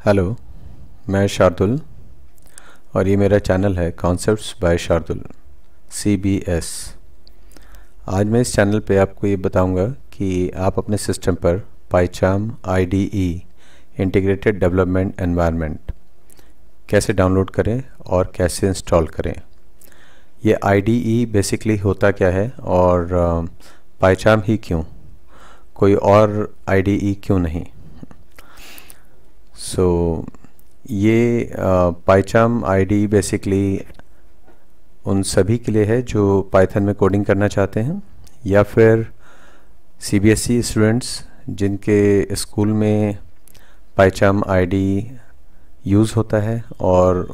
Hello, मैं शार्दुल और ये मेरा चैनल है कॉन्सेप्ट्स बाय शार्दुल CBS। आज मैं इस चैनल पे आपको ये बताऊंगा कि आप अपने सिस्टम पर पाइचार्म IDE इंटीग्रेटेड डेवलपमेंट एनवायरनमेंट कैसे डाउनलोड करें और कैसे इंस्टॉल करें। ये IDE बेसिकली होता क्या है और पाइचार्म ही क्यों, कोई और IDE क्यों नहीं। ये पाइचार्म IDE बेसिकली उन सभी के लिए है जो पाइथन में कोडिंग करना चाहते हैं या फिर CBSE स्टूडेंट्स जिनके स्कूल में पाइचार्म IDE यूज़ होता है और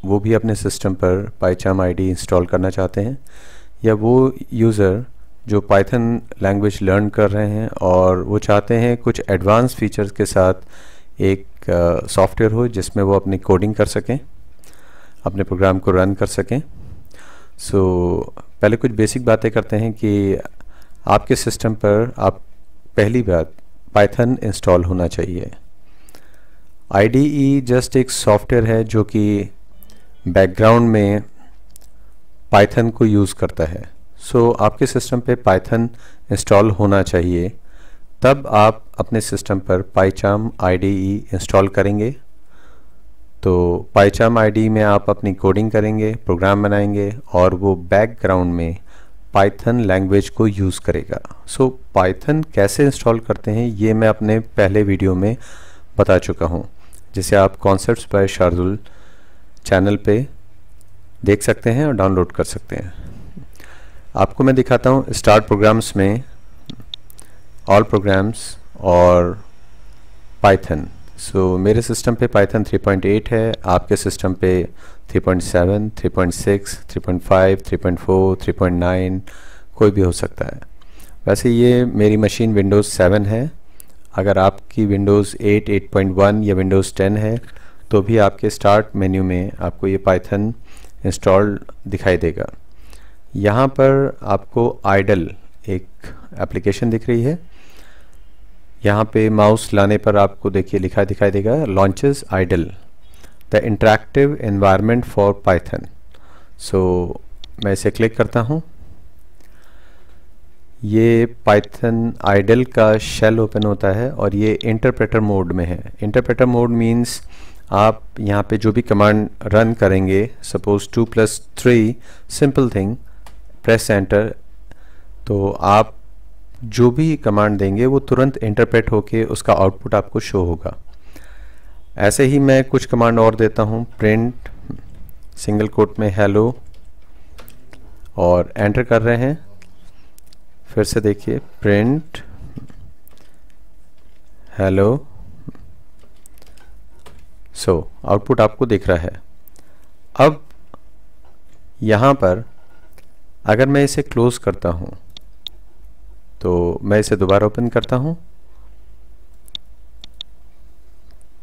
वो भी अपने सिस्टम पर पाइचार्म IDE इंस्टॉल करना चाहते हैं, या वो यूज़र जो पाइथन लैंग्वेज लर्न कर रहे हैं और वो चाहते हैं कुछ एडवांस फीचर्स के साथ एक सॉफ्टवेयर हो जिसमें वो अपनी कोडिंग कर सकें, अपने प्रोग्राम को रन कर सकें। पहले कुछ बेसिक बातें करते हैं कि आपके सिस्टम पर पहली बात पाइथन इंस्टॉल होना चाहिए। IDE जस्ट एक सॉफ्टवेयर है जो कि बैकग्राउंड में पाइथन को यूज़ करता है। आपके सिस्टम पे पाइथन इंस्टॉल होना चाहिए, तब आप अपने सिस्टम पर पाइचार्म IDE इंस्टॉल करेंगे। तो पाइचार्म IDE में आप अपनी कोडिंग करेंगे, प्रोग्राम बनाएंगे और वो बैकग्राउंड में पाइथन लैंग्वेज को यूज़ करेगा। पाइथन कैसे इंस्टॉल करते हैं ये मैं अपने पहले वीडियो में बता चुका हूँ, जिसे आप कॉन्सेप्ट्स बाय शार्दुल चैनल पे देख सकते हैं और डाउनलोड कर सकते हैं। आपको मैं दिखाता हूँ स्टार्ट प्रोग्राम्स में ऑल प्रोग्राम्स और पाइथन। मेरे सिस्टम पे पाइथन 3.8 है, आपके सिस्टम पे 3.7, 3.6, 3.5, 3.4, 3.9 कोई भी हो सकता है। वैसे ये मेरी मशीन विंडोज़ 7 है। अगर आपकी विंडोज़ 8, 8.1 या विंडोज़ 10 है तो भी आपके स्टार्ट मेन्यू में आपको ये पाइथन इंस्टॉल दिखाई देगा। यहाँ पर आपको आइडल एक एप्लीकेशन दिख रही है। यहाँ पे माउस लाने पर आपको देखिए लिखा दिखाई देगा launches IDLE the interactive environment for Python. मैं इसे क्लिक करता हूँ। ये पाइथन आइडल का शेल ओपन होता है और ये इंटरप्रेटर मोड में है। इंटरप्रेटर मोड मीन्स आप यहाँ पे जो भी कमांड रन करेंगे, suppose 2+3 simple thing, press enter, तो आप जो भी कमांड देंगे वो तुरंत इंटरप्रेट होके उसका आउटपुट आपको शो होगा। ऐसे ही मैं कुछ कमांड और देता हूँ, प्रिंट सिंगल कोट में हेलो, और एंटर कर रहे हैं। फिर से देखिए प्रिंट हेलो। आउटपुट आपको दिख रहा है। अब यहाँ पर अगर मैं इसे क्लोज करता हूँ तो मैं इसे दोबारा ओपन करता हूँ,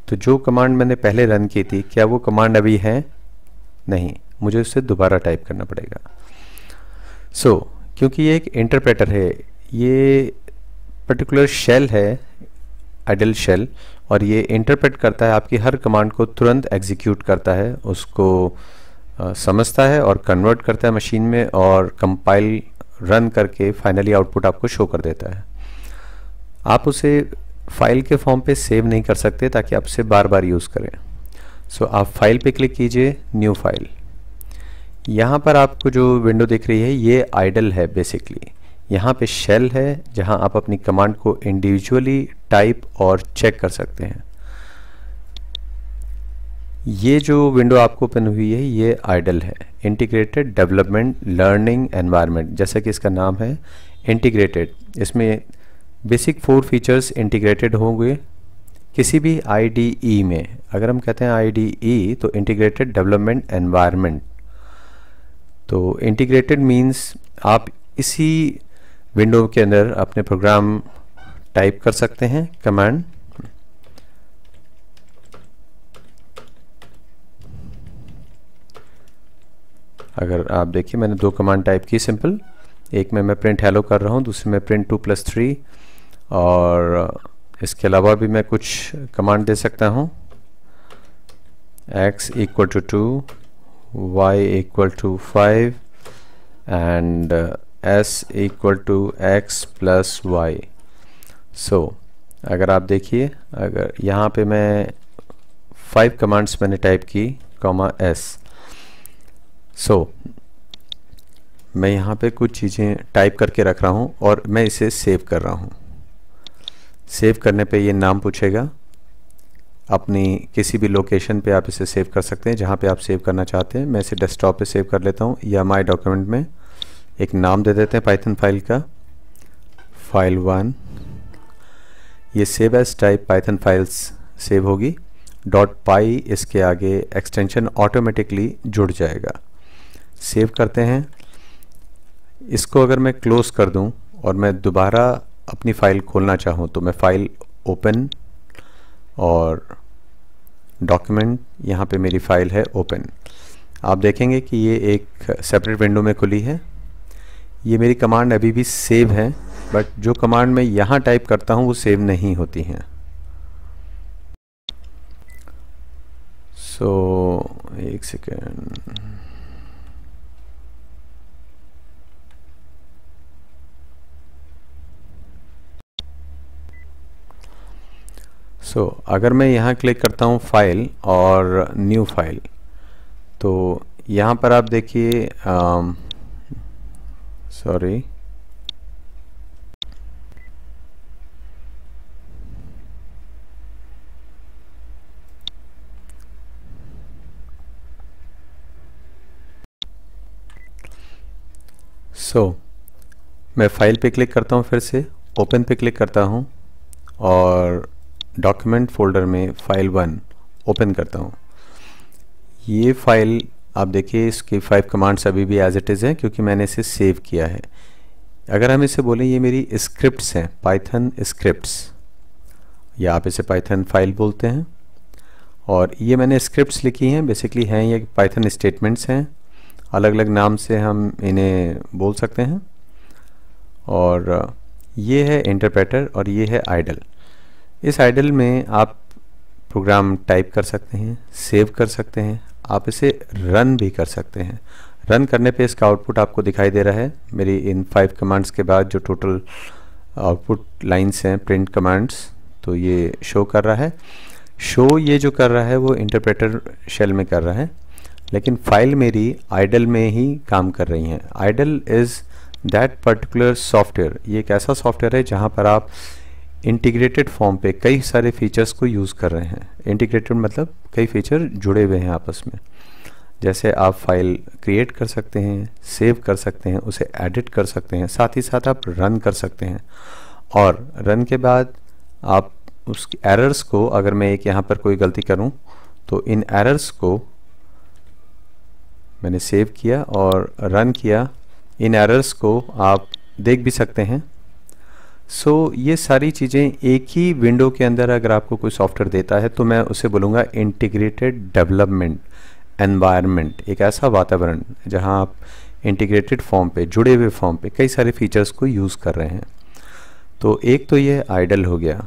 तो जो कमांड मैंने पहले रन की थी क्या वो कमांड अभी है? नहीं, मुझे उसे दोबारा टाइप करना पड़ेगा। क्योंकि ये एक इंटरप्रेटर है, ये पर्टिकुलर शेल है आइडल शेल, और ये इंटरप्रेट करता है आपकी हर कमांड को, तुरंत एग्जीक्यूट करता है, उसको समझता है और कन्वर्ट करता है मशीन में और कंपाइल रन करके फाइनली आउटपुट आपको शो कर देता है। आप उसे फाइल के फॉर्म पे सेव नहीं कर सकते ताकि आप उसे बार बार यूज़ करें। आप फाइल पे क्लिक कीजिए, न्यू फाइल। यहाँ पर आपको जो विंडो दिख रही है ये आइडल है बेसिकली। यहाँ पे शेल है जहाँ आप अपनी कमांड को इंडिविजुअली टाइप और चेक कर सकते हैं। ये जो विंडो आपको ओपन हुई है ये आइडल है, इंटीग्रेटेड डेवलपमेंट लर्निंग एनवायरनमेंट, जैसा कि इसका नाम है इंटीग्रेटेड। इसमें बेसिक 4 फीचर्स इंटीग्रेटेड होंगे किसी भी IDE में। अगर हम कहते हैं IDE तो इंटीग्रेटेड डेवलपमेंट एनवायरनमेंट। तो इंटीग्रेटेड मीन्स आप इसी विंडो के अंदर अपने प्रोग्राम टाइप कर सकते हैं कमांड। अगर आप देखिए मैंने 2 कमांड टाइप की सिंपल, एक में मैं प्रिंट हेलो कर रहा हूँ, दूसरे में प्रिंट 2+3, और इसके अलावा भी मैं कुछ कमांड दे सकता हूँ। x equal to 2, y equal to 5 and s equal to x plus y. So अगर आप देखिए, अगर यहाँ पे मैं 5 कमांड्स मैंने टाइप की कॉमा s. सो मैं यहाँ पे कुछ चीज़ें टाइप करके रख रहा हूँ और मैं इसे सेव कर रहा हूँ. सेव करने पे ये नाम पूछेगा. अपनी किसी भी लोकेशन पे आप इसे सेव कर सकते हैं जहाँ पे आप सेव करना चाहते हैं. मैं इसे डेस्कटॉप पे सेव कर लेता हूँ या माई डॉक्यूमेंट में एक नाम दे देते हैं पाइथन फाइल का, फाइल 1. ये save as type Python files save होगी. .py इसके आगे एक्सटेंशन ऑटोमेटिकली जुड़ जाएगा. सेव करते हैं. इसको अगर मैं क्लोज कर दूं और मैं दोबारा अपनी फ़ाइल खोलना चाहूं तो मैं फ़ाइल ओपन और डॉक्यूमेंट, यहाँ पे मेरी फ़ाइल है ओपन. आप देखेंगे कि ये एक सेपरेट विंडो में खुली है. ये मेरी कमांड अभी भी सेव है, बट जो कमांड मैं यहाँ टाइप करता हूँ वो सेव नहीं होती हैं. सो एक सेकेंड. सो अगर मैं यहाँ क्लिक करता हूँ फाइल और न्यू फाइल, तो यहाँ पर आप देखिए, सॉरी, मैं फाइल पे क्लिक करता हूँ, फिर से ओपन पे क्लिक करता हूँ और डॉक्यूमेंट फोल्डर में फाइल 1 ओपन करता हूँ. ये फाइल आप देखिए, इसकी 5 कमांड्स अभी भी एज इट इज़ है क्योंकि मैंने इसे सेव किया है. अगर हम इसे बोलें ये मेरी स्क्रिप्ट्स हैं, पाइथन स्क्रिप्ट्स, या आप इसे पाइथन फाइल बोलते हैं. और ये मैंने स्क्रिप्ट्स लिखी हैं, बेसिकली हैं ये पाइथन स्टेटमेंट्स हैं. अलग अलग नाम से हम इन्हें बोल सकते हैं. और ये है इंटरप्रेटर और ये है आइडल. इस आइडल में आप प्रोग्राम टाइप कर सकते हैं, सेव कर सकते हैं, आप इसे रन भी कर सकते हैं. रन करने पे इसका आउटपुट आपको दिखाई दे रहा है. मेरी इन 5 कमांड्स के बाद जो टोटल आउटपुट लाइंस हैं, प्रिंट कमांड्स, तो ये शो कर रहा है. शो ये जो कर रहा है वो इंटरप्रेटर शेल में कर रहा है, लेकिन फाइल मेरी आइडल में ही काम कर रही हैं. IDLE is that particular software. ये एक ऐसा सॉफ्टवेयर है जहाँ पर आप इंटीग्रेटेड फॉर्म पे कई सारे फीचर्स को यूज़ कर रहे हैं. इंटीग्रेटेड मतलब कई फीचर जुड़े हुए हैं आपस में. जैसे आप फाइल क्रिएट कर सकते हैं, सेव कर सकते हैं, उसे एडिट कर सकते हैं, साथ ही साथ आप रन कर सकते हैं. और रन के बाद आप उसकी एरर्स को, अगर मैं एक यहाँ पर कोई गलती करूँ तो इन एरर्स को मैंने सेव किया और रन किया, इन एरर्स को आप देख भी सकते हैं. ये सारी चीज़ें एक ही विंडो के अंदर अगर आपको कोई सॉफ्टवेयर देता है तो मैं उसे बोलूँगा इंटीग्रेटेड डेवलपमेंट एनवायरनमेंट. एक ऐसा वातावरण जहां आप इंटीग्रेटेड फॉर्म पे, जुड़े हुए फॉर्म पे कई सारे फीचर्स को यूज़ कर रहे हैं. तो एक तो ये आइडल हो गया.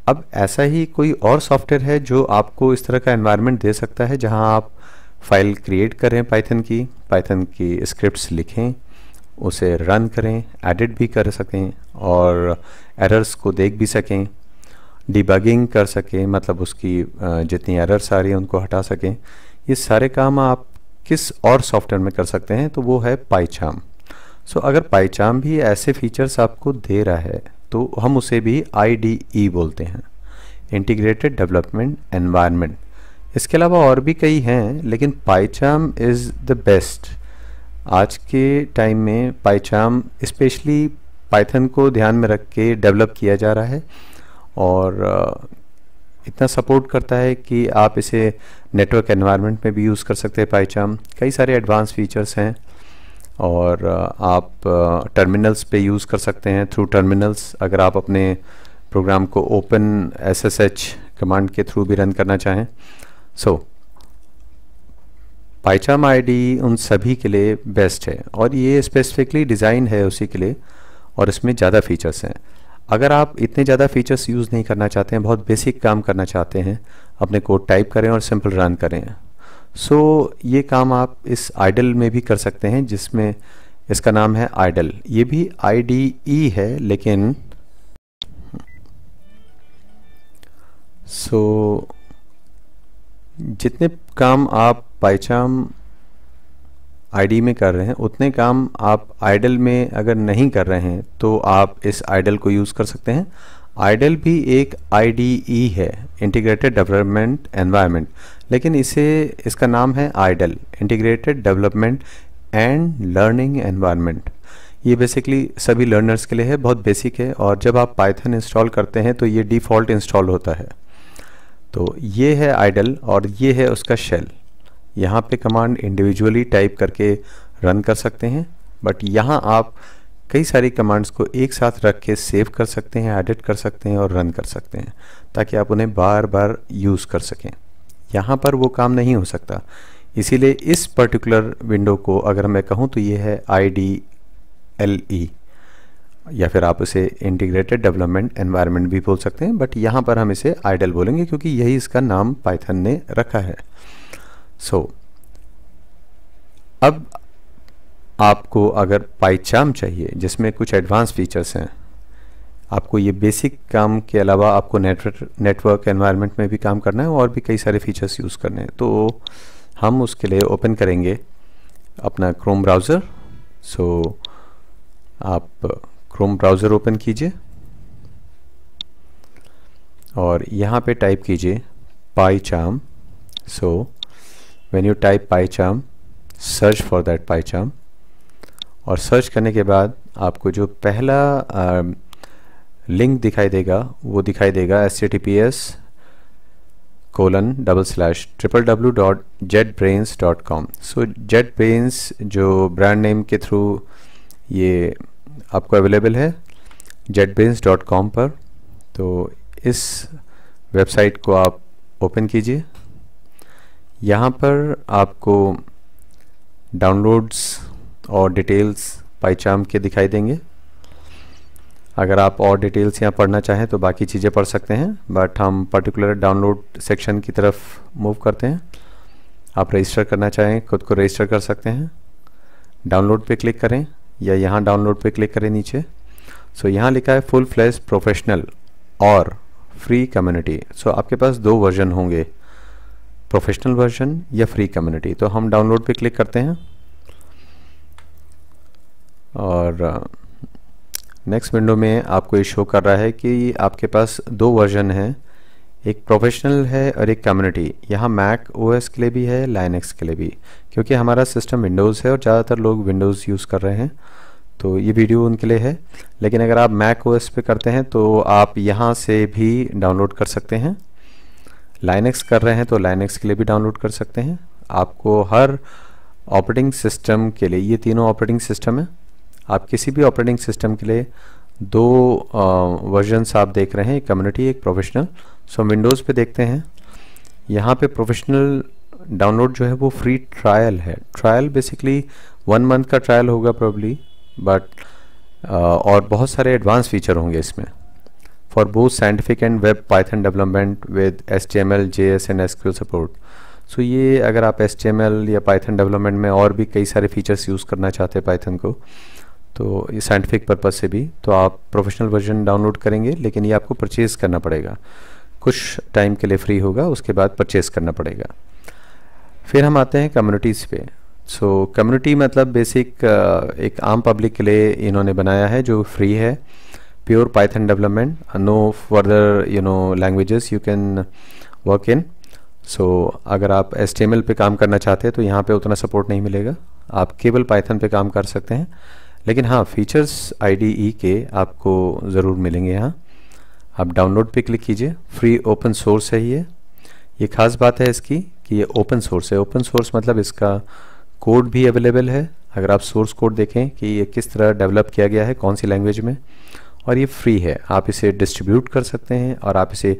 अब ऐसा ही कोई और सॉफ्टवेयर है जो आपको इस तरह का एनवायरनमेंट दे सकता है जहां आप फाइल क्रिएट करें, पाइथन की स्क्रिप्ट्स लिखें, उसे रन करें, एडिट भी कर सकें और एरर्स को देख भी सकें, डिबगिंग कर सकें, मतलब उसकी जितनी एरर्स आ रही हैं उनको हटा सकें. ये सारे काम आप किस और सॉफ्टवेयर में कर सकते हैं, तो वो है पाइचार्म. अगर पाइचार्म भी ऐसे फीचर्स आपको दे रहा है तो हम उसे भी IDE बोलते हैं, इंटीग्रेटेड डेवलपमेंट एनवायरनमेंट. इसके अलावा और भी कई हैं, लेकिन पाइचार्म इज़ द बेस्ट. आज के टाइम में पाइचार्म स्पेशली पाइथन को ध्यान में रख के डेवलप किया जा रहा है और इतना सपोर्ट करता है कि आप इसे नेटवर्क एनवायरनमेंट में भी यूज़ कर सकते हैं. पाइचार्म कई सारे एडवांस फीचर्स हैं और आप टर्मिनल्स पे यूज़ कर सकते हैं. थ्रू टर्मिनल्स अगर आप अपने प्रोग्राम को ओपन SSH कमांड के थ्रू भी रन करना चाहें. पाइचार्म IDE उन सभी के लिए बेस्ट है और ये स्पेसिफिकली डिज़ाइन है उसी के लिए और इसमें ज़्यादा फीचर्स हैं. अगर आप इतने ज़्यादा फीचर्स यूज़ नहीं करना चाहते हैं, बहुत बेसिक काम करना चाहते हैं, अपने कोड टाइप करें और सिंपल रन करें। सो ये काम आप इस आइडल में भी कर सकते हैं, जिसमें इसका नाम है आइडल। ये भी IDE है, लेकिन जितने काम आप PyCharm IDE में कर रहे हैं उतने काम आप आइडल में अगर नहीं कर रहे हैं तो आप इस आइडल को यूज़ कर सकते हैं। आइडल भी एक IDE है, इंटीग्रेटेड डेवलपमेंट एनवायरनमेंट, लेकिन इसका नाम है IDLE, integrated development and learning environment. ये बेसिकली सभी लर्नर्स के लिए है, बहुत बेसिक है, और जब आप पाइथन इंस्टॉल करते हैं तो ये डिफ़ॉल्ट इंस्टॉल होता है। तो ये है आइडल और ये है उसका शेल। यहाँ पे कमांड इंडिविजुअली टाइप करके रन कर सकते हैं, बट यहाँ आप कई सारी कमांड्स को एक साथ रख के सेव कर सकते हैं, एडिट कर सकते हैं और रन कर सकते हैं, ताकि आप उन्हें बार बार यूज़ कर सकें। यहाँ पर वो काम नहीं हो सकता, इसीलिए इस पर्टिकुलर विंडो को अगर मैं कहूँ तो ये है IDLE, या फिर आप इसे इंटीग्रेटेड डेवलपमेंट एनवायरनमेंट भी बोल सकते हैं, बट यहाँ पर हम इसे आइडल बोलेंगे क्योंकि यही इसका नाम पाइथन ने रखा है। अब आपको अगर PyCharm चाहिए जिसमें कुछ एडवांस फीचर्स हैं, आपको ये बेसिक काम के अलावा आपको नेटवर्क एनवायरनमेंट में भी काम करना है और भी कई सारे फीचर्स यूज़ करने हैं, तो हम उसके लिए ओपन करेंगे अपना क्रोम ब्राउज़र। आप क्रोम ब्राउज़र ओपन कीजिए और यहाँ पे टाइप कीजिए PyCharm। When you type PyCharm, search for that PyCharm, और सर्च करने के बाद आपको जो पहला लिंक दिखाई देगा वो दिखाई देगा https://www.jetbrains.com। JetBrains जो ब्रांड नेम के थ्रू ये आपको अवेलेबल है jetbrains.com पर। तो इस वेबसाइट को आप ओपन कीजिए। यहाँ पर आपको डाउनलोड्स और डिटेल्स PyCharm के दिखाई देंगे। अगर आप और डिटेल्स यहाँ पढ़ना चाहें तो बाकी चीज़ें पढ़ सकते हैं, बट हम पर्टिकुलर डाउनलोड सेक्शन की तरफ मूव करते हैं। आप रजिस्टर करना चाहें खुद को रजिस्टर कर सकते हैं। डाउनलोड पे क्लिक करें या यहाँ डाउनलोड पे क्लिक करें नीचे। यहाँ लिखा है फुल फ्लैश प्रोफेशनल और फ्री कम्युनिटी। आपके पास दो वर्जन होंगे, प्रोफेशनल वर्जन या फ्री कम्युनिटी। तो हम डाउनलोड पे क्लिक करते हैं और नेक्स्ट विंडो में आपको ये शो कर रहा है कि आपके पास दो वर्जन हैं, एक प्रोफेशनल है और एक कम्युनिटी। यहाँ मैक OS के लिए भी है, लाइनक्स के लिए भी, क्योंकि हमारा सिस्टम विंडोज़ है और ज़्यादातर लोग विंडोज़ यूज़ कर रहे हैं, तो ये वीडियो उनके लिए है। लेकिन अगर आप मैक OS पे करते हैं तो आप यहाँ से भी डाउनलोड कर सकते हैं। लाइनक्स कर रहे हैं तो लाइनक्स के लिए भी डाउनलोड कर सकते हैं। आपको हर ऑपरेटिंग सिस्टम के लिए, ये तीनों ऑपरेटिंग सिस्टम है, आप किसी भी ऑपरेटिंग सिस्टम के लिए दो वर्जन्स आप देख रहे हैं, एक कम्युनिटी एक प्रोफेशनल। विंडोज़ पे देखते हैं, यहाँ पे प्रोफेशनल डाउनलोड जो है वो फ्री ट्रायल है। ट्रायल बेसिकली 1 मंथ का ट्रायल होगा प्रोबेबली, बट और बहुत सारे एडवांस फीचर होंगे इसमें for both scientific and web Python development with HTML, JS and SQL support. ये अगर आप HTML या पाइथन डेवलपमेंट में और भी कई सारे फीचर्स यूज़ करना चाहते हैं पाइथन को, तो ये साइंटिफिक पर्पज़ से भी, तो आप प्रोफेशनल वर्जन डाउनलोड करेंगे, लेकिन ये आपको परचेज़ करना पड़ेगा। कुछ टाइम के लिए फ्री होगा, उसके बाद परचेज़ करना पड़ेगा। फिर हम आते हैं कम्युनिटीज़ पे। कम्युनिटी मतलब बेसिक एक आम पब्लिक के लिए इन्होंने बनाया है जो फ्री है, pure Python development, no further languages you can work in. अगर आप HTML पे काम करना चाहते हैं तो यहाँ पे उतना सपोर्ट नहीं मिलेगा, आप केवल पाइथन पे काम कर सकते हैं। लेकिन हाँ, फीचर्स IDE के आपको ज़रूर मिलेंगे। यहाँ आप डाउनलोड पे क्लिक कीजिए, फ्री ओपन सोर्स है ये खास बात है इसकी कि ये ओपन सोर्स है। ओपन सोर्स मतलब इसका कोड भी अवेलेबल है। अगर आप सोर्स कोड देखें कि ये किस तरह डेवलप किया गया है, कौन सी लैंग्वेज में, और ये फ्री है। आप इसे डिस्ट्रीब्यूट कर सकते हैं और आप इसे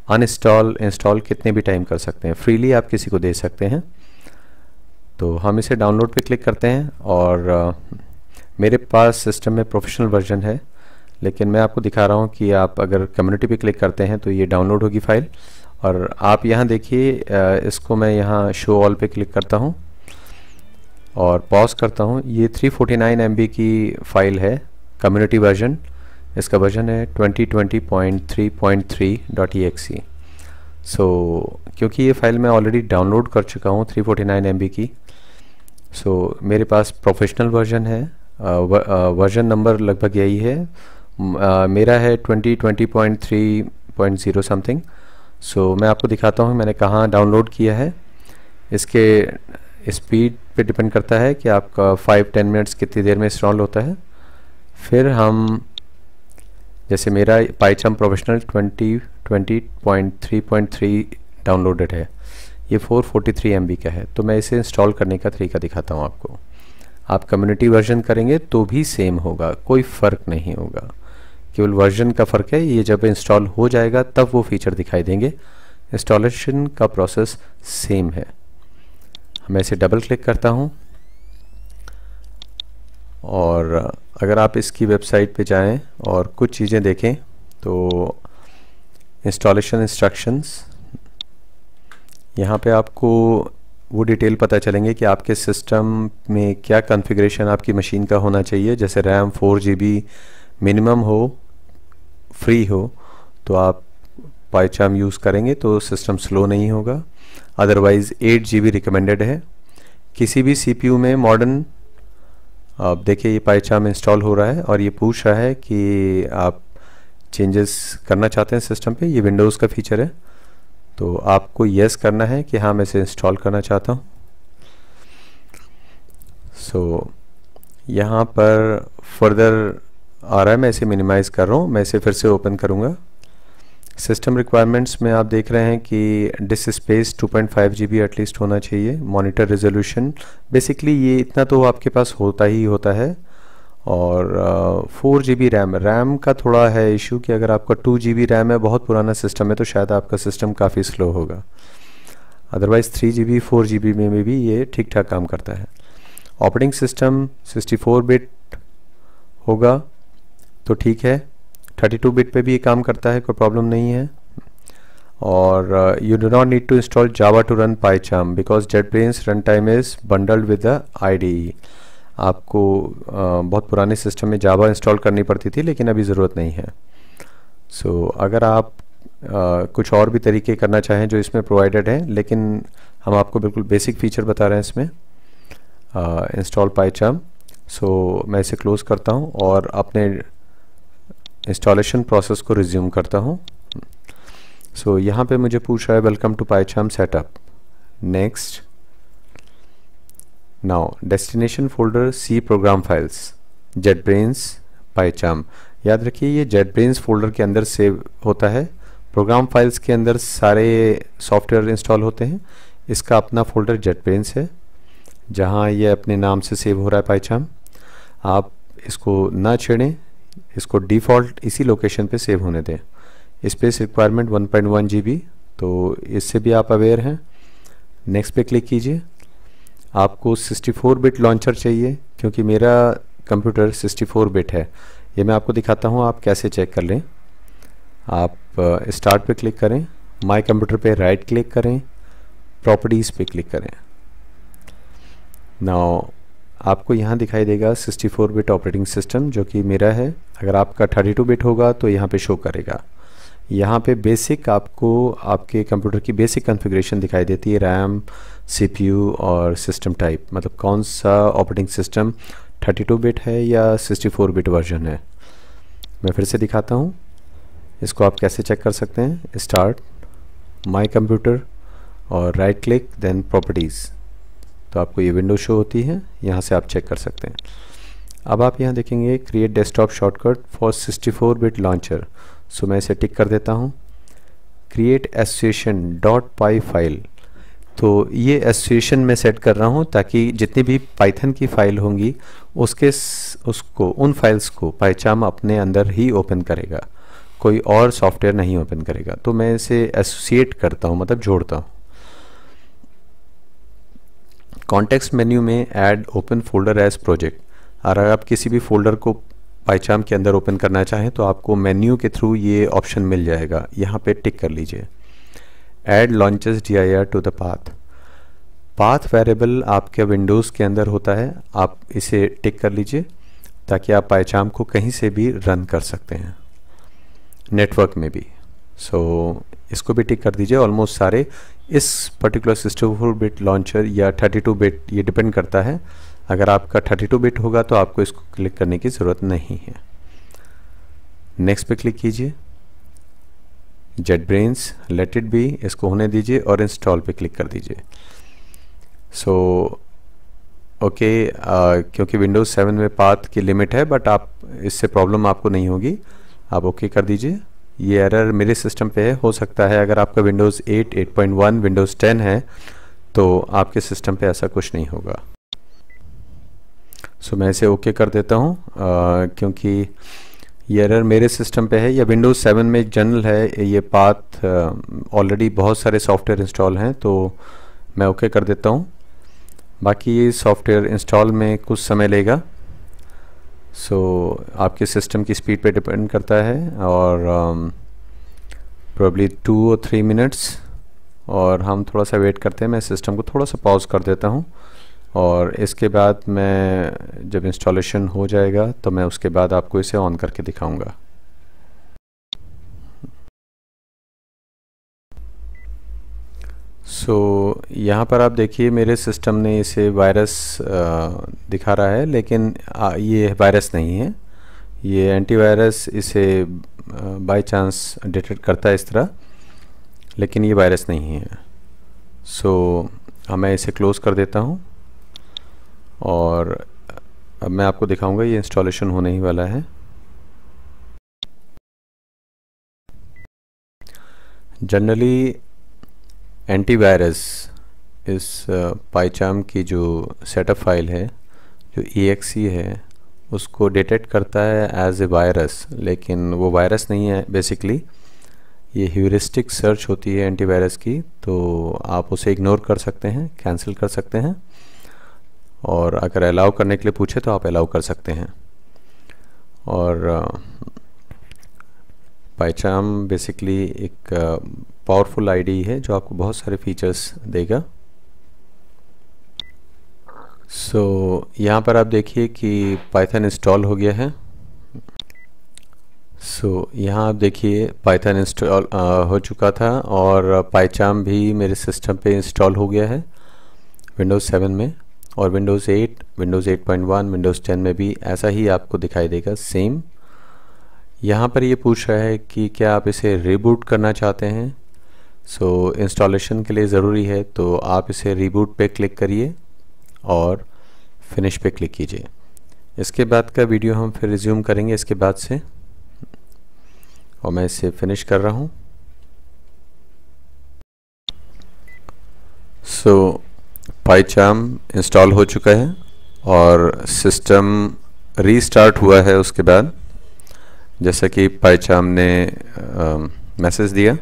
अनइंस्टॉल इंस्टॉल कितने भी टाइम कर सकते हैं, फ्रीली आप किसी को दे सकते हैं। तो हम इसे डाउनलोड पे क्लिक करते हैं और मेरे पास सिस्टम में प्रोफेशनल वर्जन है, लेकिन मैं आपको दिखा रहा हूँ कि आप अगर कम्युनिटी पे क्लिक करते हैं तो ये डाउनलोड होगी फाइल और आप यहाँ देखिए, इसको मैं यहाँ शो ऑल पे क्लिक करता हूँ और पॉज करता हूँ। ये 349 MB की फ़ाइल है, कम्युनिटी वर्जन। इसका वर्जन है 2020.3.3.exe। सो क्योंकि ये फ़ाइल मैं ऑलरेडी डाउनलोड कर चुका हूँ 349 MB की, सो मेरे पास प्रोफेशनल वर्जन है। वर्जन नंबर लगभग यही है, मेरा है 2020.3.0 समथिंग। सो मैं आपको दिखाता हूँ मैंने कहाँ डाउनलोड किया है। इसके स्पीड पे डिपेंड करता है कि आपका 5-10 मिनट्स कितनी देर में इंस्टॉल होता है। फिर हम, जैसे मेरा पाइथन प्रोफेशनल 2020.3.3 डाउनलोडेड है, ये 443 MB का है। तो मैं इसे इंस्टॉल करने का तरीका दिखाता हूँ आपको। आप कम्युनिटी वर्जन करेंगे तो भी सेम होगा, कोई फ़र्क नहीं होगा, केवल वर्जन का फ़र्क है। ये जब इंस्टॉल हो जाएगा तब वो फीचर दिखाई देंगे। इंस्टॉलेशन का प्रोसेस सेम है। मैं इसे डबल क्लिक करता हूँ और अगर आप इसकी वेबसाइट पे जाएं और कुछ चीज़ें देखें तो इंस्टॉलेशन इंस्ट्रक्शंस, यहाँ पे आपको वो डिटेल पता चलेंगे कि आपके सिस्टम में क्या कॉन्फ़िगरेशन आपकी मशीन का होना चाहिए। जैसे रैम 4 GB मिनिमम हो, फ्री हो, तो आप पाइचाम यूज़ करेंगे तो सिस्टम स्लो नहीं होगा। अदरवाइज़ 8 GB रिकमेंडेड है। किसी भी CPU में मॉडर्न, आप देखिए ये पाइचाम इंस्टॉल हो रहा है और ये पूछ रहा है कि आप चेंजेस करना चाहते हैं सिस्टम पे। ये विंडोज़ का फीचर है, तो आपको यस करना है कि हाँ मैं इसे इंस्टॉल करना चाहता हूँ। सो यहाँ पर फर्दर आ रहा है, मैं इसे मिनिमाइज़ कर रहा हूँ। मैं इसे फिर से ओपन करूँगा। सिस्टम रिक्वायरमेंट्स में आप देख रहे हैं कि डिस्क स्पेस 2.5 GB एटलीस्ट होना चाहिए। मॉनिटर रेजोल्यूशन, बेसिकली ये इतना तो आपके पास होता ही होता है। और 4 GB रैम का थोड़ा है इशू कि अगर आपका 2 GB रैम है, बहुत पुराना सिस्टम है, तो शायद आपका सिस्टम काफ़ी स्लो होगा। अदरवाइज़ 3 GB 4 GB में भी ये ठीक ठाक काम करता है। ऑपरेटिंग सिस्टम 64 बिट होगा तो ठीक है, 32 बिट पे भी ये काम करता है, कोई प्रॉब्लम नहीं है। और you do not need to install Java to run PyCharm because JetBrains runtime is bundled with the IDE। आपको बहुत पुराने सिस्टम में जावा इंस्टॉल करनी पड़ती थी, लेकिन अभी ज़रूरत नहीं है। सो अगर आप कुछ और भी तरीके करना चाहें जो इसमें प्रोवाइडेड हैं, लेकिन हम आपको बिल्कुल बेसिक फीचर बता रहे हैं इसमें, इंस्टॉल पाइचाम। सो मैं इसे क्लोज़ करता हूँ और अपने इंस्टॉलेशन प्रोसेस को रिज्यूम करता हूँ। सो यहाँ पे मुझे पूछ रहा है welcome to PyCharm setup, next. Now destination folder C program files JetBrains PyCharm. याद रखिए ये जेटब्रेन्स फोल्डर के अंदर सेव होता है। प्रोग्राम फाइल्स के अंदर सारे सॉफ्टवेयर इंस्टॉल होते हैं। इसका अपना फोल्डर जेटब्रेन्स है जहाँ ये अपने नाम से सेव हो रहा है पाइचाम। आप इसको ना छेड़ें, इसको डिफ़ॉल्ट इसी लोकेशन पे सेव होने दें। स्पेस रिक्वायरमेंट 1.1 GB, तो इससे भी आप अवेयर हैं। नेक्स्ट पे क्लिक कीजिए। आपको 64 बिट लॉन्चर चाहिए क्योंकि मेरा कंप्यूटर 64 बिट है। ये मैं आपको दिखाता हूँ आप कैसे चेक कर लें। आप स्टार्ट पे क्लिक करें, माय कंप्यूटर पे राइट क्लिक करें, प्रॉपर्टीज़ पे क्लिक करें। नाउ आपको यहाँ दिखाई देगा 64 बिट ऑपरेटिंग सिस्टम जो कि मेरा है। अगर आपका 32 बिट होगा तो यहाँ पे शो करेगा। यहाँ पे बेसिक आपको आपके कंप्यूटर की बेसिक कॉन्फ़िगरेशन दिखाई देती है, रैम, CPU और सिस्टम टाइप, मतलब कौन सा ऑपरेटिंग सिस्टम 32 बिट है या 64 बिट वर्जन है। मैं फिर से दिखाता हूँ इसको आप कैसे चेक कर सकते हैं। स्टार्ट, माय कंप्यूटर और राइट क्लिक, देन प्रॉपर्टीज़, तो आपको ये विंडो शो होती है, यहाँ से आप चेक कर सकते हैं। अब आप यहाँ देखेंगे create desktop shortcut for 64 bit launcher. So मैं इसे टिक कर देता हूँ। क्रिएट एसोसिएशन .py फाइल, तो ये एसोसिएशन में सेट कर रहा हूँ ताकि जितनी भी पाइथन की फ़ाइल होंगी उन फाइल्स को पाइचाम अपने अंदर ही ओपन करेगा, कोई और सॉफ्टवेयर नहीं ओपन करेगा। तो मैं इसे एसोसिएट करता हूँ, मतलब जोड़ता हूँ। कॉन्टेक्स्ट मेन्यू में add open folder as project, और अगर आप किसी भी फोल्डर को पाइचाम के अंदर ओपन करना चाहें तो आपको मेन्यू के थ्रू ये ऑप्शन मिल जाएगा, यहाँ पे टिक कर लीजिए। Add launchers dir to the path variable आपके विंडोज़ के अंदर होता है, आप इसे टिक कर लीजिए ताकि आप पाइचाम को कहीं से भी रन कर सकते हैं, नेटवर्क में भी। सो इसको भी टिक कर दीजिए। ऑलमोस्ट सारे इस पर्टिकुलर 64 बिट लॉन्चर या 32 बिट, ये डिपेंड करता है। अगर आपका 32 बिट होगा तो आपको इसको क्लिक करने की ज़रूरत नहीं है। नेक्स्ट पे क्लिक कीजिए। JetBrains लेट इट बी, इसको होने दीजिए और इंस्टॉल पे क्लिक कर दीजिए। सो ओके, क्योंकि Windows 7 में पाथ की लिमिट है, बट आप इससे प्रॉब्लम आपको नहीं होगी, आप ओके कर दीजिए। ये एरर मेरे सिस्टम पे है, हो सकता है अगर आपका Windows 8, 8.1, Windows 10 है तो आपके सिस्टम पे ऐसा कुछ नहीं होगा। सो मैं इसे ओके कर देता हूँ क्योंकि ये एरर मेरे सिस्टम पे है, या Windows 7 में जनरल है ये पाथ। ऑलरेडी बहुत सारे सॉफ्टवेयर इंस्टॉल हैं तो मैं ओके कर देता हूँ। बाकी ये सॉफ्टवेयर इंस्टॉल में कुछ समय लेगा, सो आपके सिस्टम की स्पीड पे डिपेंड करता है, और प्रोबेबली 2 और 3 मिनट्स, और हम थोड़ा सा वेट करते हैं। मैं सिस्टम को थोड़ा सा पॉज कर देता हूँ और इसके बाद मैं जब इंस्टॉलेशन हो जाएगा तो मैं उसके बाद आपको इसे ऑन करके दिखाऊंगा। सो यहाँ पर आप देखिए मेरे सिस्टम ने इसे वायरस दिखा रहा है, लेकिन ये वायरस नहीं है, ये एंटीवायरस इसे बाय चांस डिटेक्ट करता है इस तरह, लेकिन ये वायरस नहीं है। सो अब मैं इसे क्लोज़ कर देता हूँ और अब मैं आपको दिखाऊंगा, ये इंस्टॉलेशन होने ही वाला है। जनरली एंटीवायरस इस पाइचाम की जो सेटअप फाइल है, जो exe है, उसको डिटेक्ट करता है एज ए वायरस, लेकिन वो वायरस नहीं है। बेसिकली ये ह्यूरिस्टिक सर्च होती है एंटीवायरस की, तो आप उसे इग्नोर कर सकते हैं, कैंसिल कर सकते हैं, और अगर अलाउ करने के लिए पूछे तो आप अलाउ कर सकते हैं। और पाइचाम बेसिकली एक पावरफुल आईडी है जो आपको बहुत सारे फीचर्स देगा। सो यहाँ पर आप देखिए कि पाइथन इंस्टॉल हो गया है। सो यहाँ आप देखिए पाइथन इंस्टॉल हो चुका था और पाइचाम भी मेरे सिस्टम पे इंस्टॉल हो गया है Windows 7 में, और Windows 8, Windows 8.1, Windows 10 में भी ऐसा ही आपको दिखाई देगा सेम। यहाँ पर ये पूछ रहा है कि क्या आप इसे रीबूट करना चाहते हैं। सो इंस्टॉलेशन के लिए ज़रूरी है, तो आप इसे रीबूट पे क्लिक करिए और फिनिश पे क्लिक कीजिए। इसके बाद का वीडियो हम फिर रिज्यूम करेंगे इसके बाद से, और मैं इसे फिनिश कर रहा हूँ। सो पाइचाम इंस्टॉल हो चुका है और सिस्टम रीस्टार्ट हुआ है उसके बाद, जैसा कि पाइचाम ने मैसेज दिया।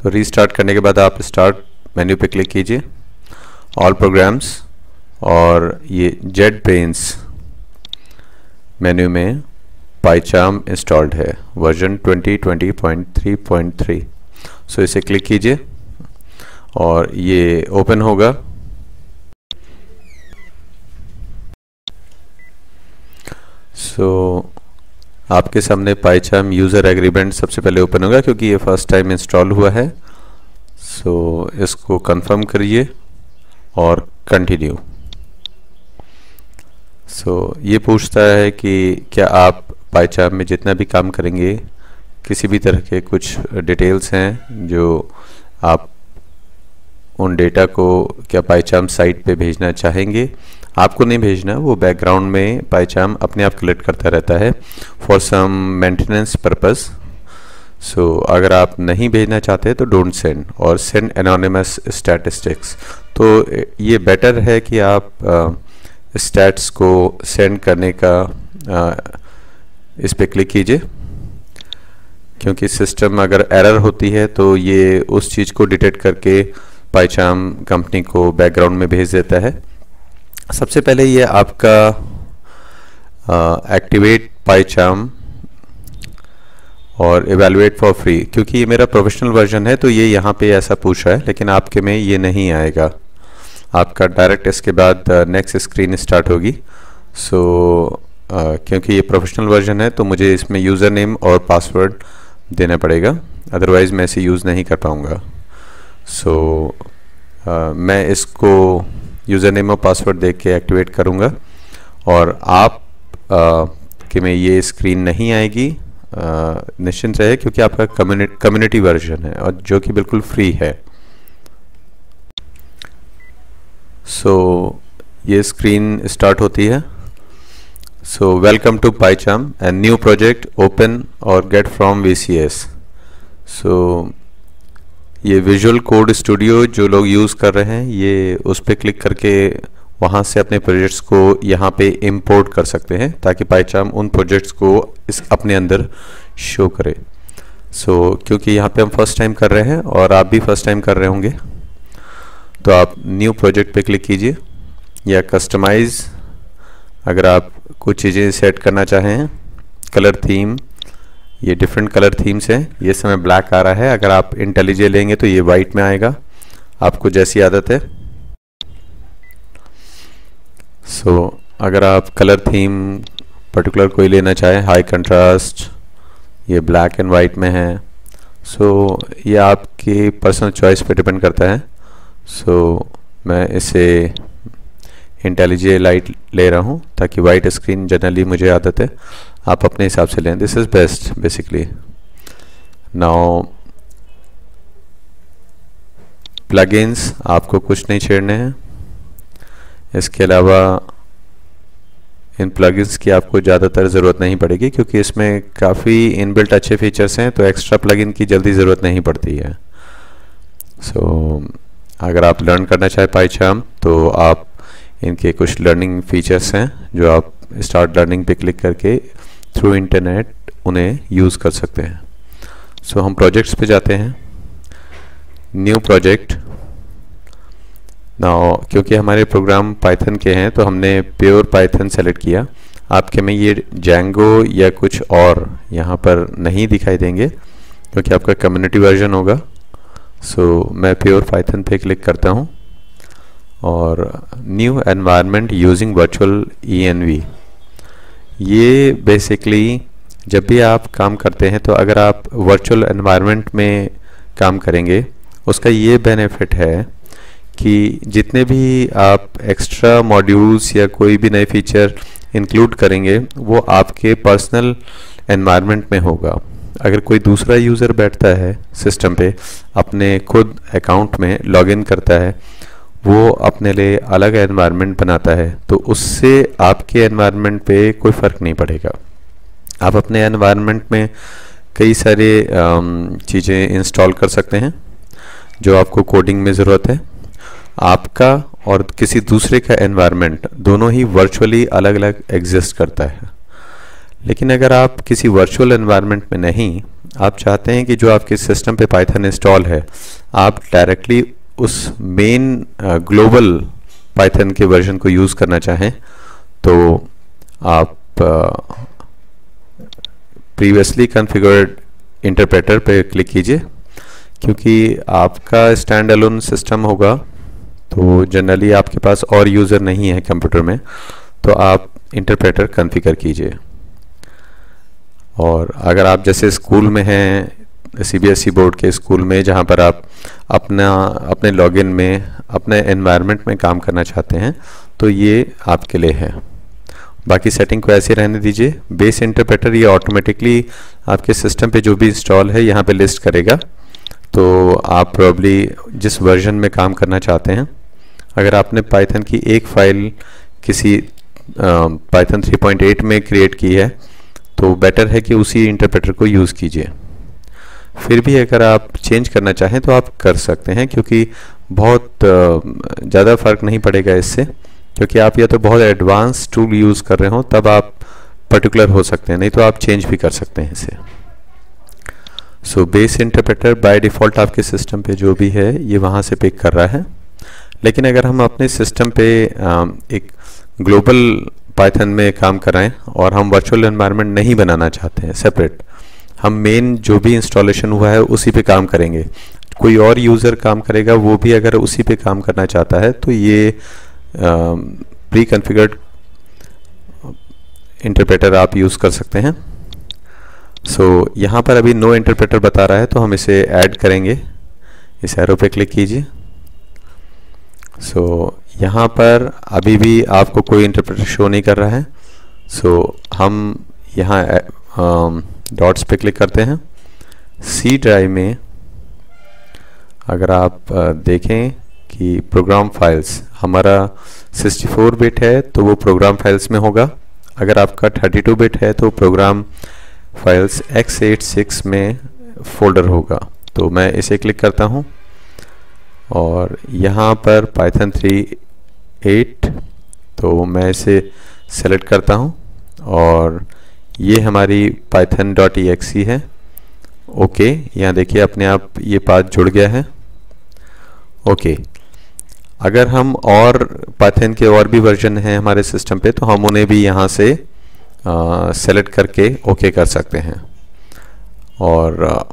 तो रीस्टार्ट करने के बाद आप स्टार्ट मेन्यू पे क्लिक कीजिए, ऑल प्रोग्राम्स, और ये JetBrains मेन्यू में पाइचाम इंस्टॉल्ड है वर्जन 2020.3.3। सो इसे क्लिक कीजिए और ये ओपन होगा। सो आपके सामने पाइचाम यूज़र एग्रीमेंट सबसे पहले ओपन होगा क्योंकि ये फर्स्ट टाइम इंस्टॉल हुआ है। सो इसको कंफर्म करिए और कंटिन्यू। सो ये पूछता है कि क्या आप पाइचाम में जितना भी काम करेंगे, किसी भी तरह के कुछ डिटेल्स हैं जो आप उन डेटा को क्या पाइचाम साइट पे भेजना चाहेंगे। आपको नहीं भेजना, वो बैकग्राउंड में पाइचाम अपने आप कलेक्ट करता रहता है फॉर सम मेंटेनेंस पर्पस। सो अगर आप नहीं भेजना चाहते तो डोंट सेंड, और सेंड एनोनिमस स्टैटिस्टिक्स। तो ये बेटर है कि आप स्टैट्स को सेंड करने का इस पे क्लिक कीजिए, क्योंकि सिस्टम अगर एरर होती है तो ये उस चीज़ को डिटेक्ट करके पाइचाम कंपनी को बैकग्राउंड में भेज देता है। सबसे पहले ये आपका एक्टिवेट पाइचाम और evaluate for free, क्योंकि ये मेरा प्रोफेशनल वर्जन है तो ये यहाँ पे ऐसा पूछ रहा है, लेकिन आपके में ये नहीं आएगा। आपका डायरेक्ट इसके बाद नेक्स्ट स्क्रीन स्टार्ट होगी। क्योंकि ये प्रोफेशनल वर्जन है तो मुझे इसमें यूज़र नेम और पासवर्ड देना पड़ेगा, अदरवाइज़ मैं इसे यूज़ नहीं कर पाऊँगा। मैं इसको यूज़र नेम और पासवर्ड देख के एक्टिवेट करूँगा और आप कि में ये स्क्रीन नहीं आएगी, निश्चिंत रहे, क्योंकि आपका कम्युनिटी वर्जन है और जो कि बिल्कुल फ्री है। ये स्क्रीन स्टार्ट होती है। Welcome to PyCharm and new project open और गेट फ्रॉम VCS। ये विजुअल कोड स्टूडियो जो लोग यूज़ कर रहे हैं, ये उस पर क्लिक करके वहाँ से अपने प्रोजेक्ट्स को यहाँ पे इंपोर्ट कर सकते हैं, ताकि PyCharm उन प्रोजेक्ट्स को अपने अंदर शो करे। क्योंकि यहाँ पे हम फर्स्ट टाइम कर रहे हैं और आप भी फर्स्ट टाइम कर रहे होंगे, तो आप न्यू प्रोजेक्ट पे क्लिक कीजिए या कस्टमाइज़, अगर आप कुछ चीज़ें सेट करना चाहें। कलर थीम, ये डिफरेंट कलर थीम्स हैं। ये समय ब्लैक आ रहा है, अगर आप इंटेलिजे लेंगे तो ये वाइट में आएगा, आपको जैसी आदत है। अगर आप कलर थीम पर्टिकुलर कोई लेना चाहें, हाई कंट्रास्ट, ये ब्लैक एंड वाइट में है। ये आपकी पर्सनल चॉइस पे डिपेंड करता है। मैं इसे इंटेलिजे लाइट ले रहा हूँ, ताकि वाइट स्क्रीन जनरली मुझे आदत है, आप अपने हिसाब से लें। This is best basically. Now plugins आपको कुछ नहीं छेड़ने हैं। इसके अलावा इन प्लगइन्स की आपको ज़्यादातर ज़रूरत नहीं पड़ेगी, क्योंकि इसमें काफ़ी इनबिल्ट अच्छे फीचर्स हैं, तो एक्स्ट्रा प्लगइन की जल्दी ज़रूरत नहीं पड़ती है। अगर आप लर्न करना चाहें PyCharm, तो आप इनके कुछ लर्निंग फीचर्स हैं जो आप स्टार्ट लर्निंग पे क्लिक करके थ्रू इंटरनेट उन्हें यूज़ कर सकते हैं। हम प्रोजेक्ट्स पे जाते हैं, न्यू प्रोजेक्ट। नाउ क्योंकि हमारे प्रोग्राम पाइथन के हैं तो हमने प्योर पाइथन सेलेक्ट किया। आपके में ये Django या कुछ और यहाँ पर नहीं दिखाई देंगे, क्योंकि आपका कम्युनिटी वर्जन होगा। मैं प्योर पाइथन पे क्लिक करता हूँ और new environment using virtual ENV। ये बेसिकली जब भी आप काम करते हैं, तो अगर आप वर्चुअल एनवायरनमेंट में काम करेंगे, उसका ये बेनिफिट है कि जितने भी आप एक्स्ट्रा मॉड्यूल्स या कोई भी नए फीचर इंक्लूड करेंगे, वो आपके पर्सनल एनवायरनमेंट में होगा। अगर कोई दूसरा यूज़र बैठता है सिस्टम पे, अपने खुद अकाउंट में लॉगिन करता है, वो अपने लिए अलग एनवायरनमेंट बनाता है, तो उससे आपके एनवायरनमेंट पे कोई फ़र्क नहीं पड़ेगा। आप अपने एनवायरनमेंट में कई सारे चीज़ें इंस्टॉल कर सकते हैं जो आपको कोडिंग में ज़रूरत है। आपका और किसी दूसरे का एनवायरनमेंट दोनों ही वर्चुअली अलग अलग एग्जिस्ट करता है। लेकिन अगर आप किसी वर्चुअल एनवायरनमेंट में नहीं, आप चाहते हैं कि जो आपके सिस्टम पे पाइथन इंस्टॉल है, आप डायरेक्टली उस मेन ग्लोबल पाइथन के वर्जन को यूज़ करना चाहें, तो आप प्रीवियसली कॉन्फ़िगर्ड इंटरप्रेटर पे क्लिक कीजिए। क्योंकि आपका स्टैंड अलोन सिस्टम होगा, तो जनरली आपके पास और यूज़र नहीं है कंप्यूटर में, तो आप इंटरप्रेटर कॉन्फ़िगर कीजिए। और अगर आप जैसे स्कूल में हैं, CBSE बोर्ड के स्कूल में, जहाँ पर आप अपने लॉगिन में अपने एनवायरनमेंट में काम करना चाहते हैं, तो ये आपके लिए है। बाकी सेटिंग को ऐसे रहने दीजिए। बेस इंटरप्रेटर ये ऑटोमेटिकली आपके सिस्टम पे जो भी इंस्टॉल है यहाँ पे लिस्ट करेगा, तो आप प्रॉब्ली जिस वर्जन में काम करना चाहते हैं, अगर आपने पाइथन की एक फ़ाइल किसी पाइथन 3.8 में क्रिएट की है, तो बेटर है कि उसी इंटरप्रेटर को यूज़ कीजिए। फिर भी अगर आप चेंज करना चाहें तो आप कर सकते हैं, क्योंकि बहुत ज़्यादा फ़र्क नहीं पड़ेगा इससे, क्योंकि आप या तो बहुत एडवांस टूल यूज़ कर रहे हो तब आप पर्टिकुलर हो सकते हैं, नहीं तो आप चेंज भी कर सकते हैं इसे। बेस इंटरप्रेटर बाय डिफ़ॉल्ट आपके सिस्टम पे जो भी है ये वहाँ से पिक कर रहा है। लेकिन अगर हम अपने सिस्टम पे एक ग्लोबल पाइथन में काम कराएं और हम वर्चुअल एनवायरनमेंट नहीं बनाना चाहते हैं सेपरेट, हम मेन जो भी इंस्टॉलेशन हुआ है उसी पे काम करेंगे। कोई और यूज़र काम करेगा, वो भी अगर उसी पे काम करना चाहता है तो ये प्री कॉन्फ़िगर्ड इंटरप्रेटर आप यूज़ कर सकते हैं। सो यहाँ पर अभी नो इंटरप्रेटर बता रहा है, तो हम इसे ऐड करेंगे। इस एरो पे क्लिक कीजिए। सो यहाँ पर अभी भी आपको कोई इंटरप्रेटर शो नहीं कर रहा है। सो हम यहाँ डॉट्स पे क्लिक करते हैं। सी ड्राइव में अगर आप देखें कि प्रोग्राम फाइल्स, हमारा 64 बिट है तो वो प्रोग्राम फाइल्स में होगा। अगर आपका 32 बिट है तो प्रोग्राम फाइल्स x86 में फोल्डर होगा। तो मैं इसे क्लिक करता हूँ और यहाँ पर Python 3.8, तो मैं इसे सेलेक्ट करता हूँ और ये हमारी python.exe है। ओके, यहाँ देखिए अपने आप ये पाथ जुड़ गया है। ओके, अगर हम और पाइथन के और भी वर्जन हैं हमारे सिस्टम पे तो हम उन्हें भी यहाँ से सेलेक्ट करके ओके कर सकते हैं। और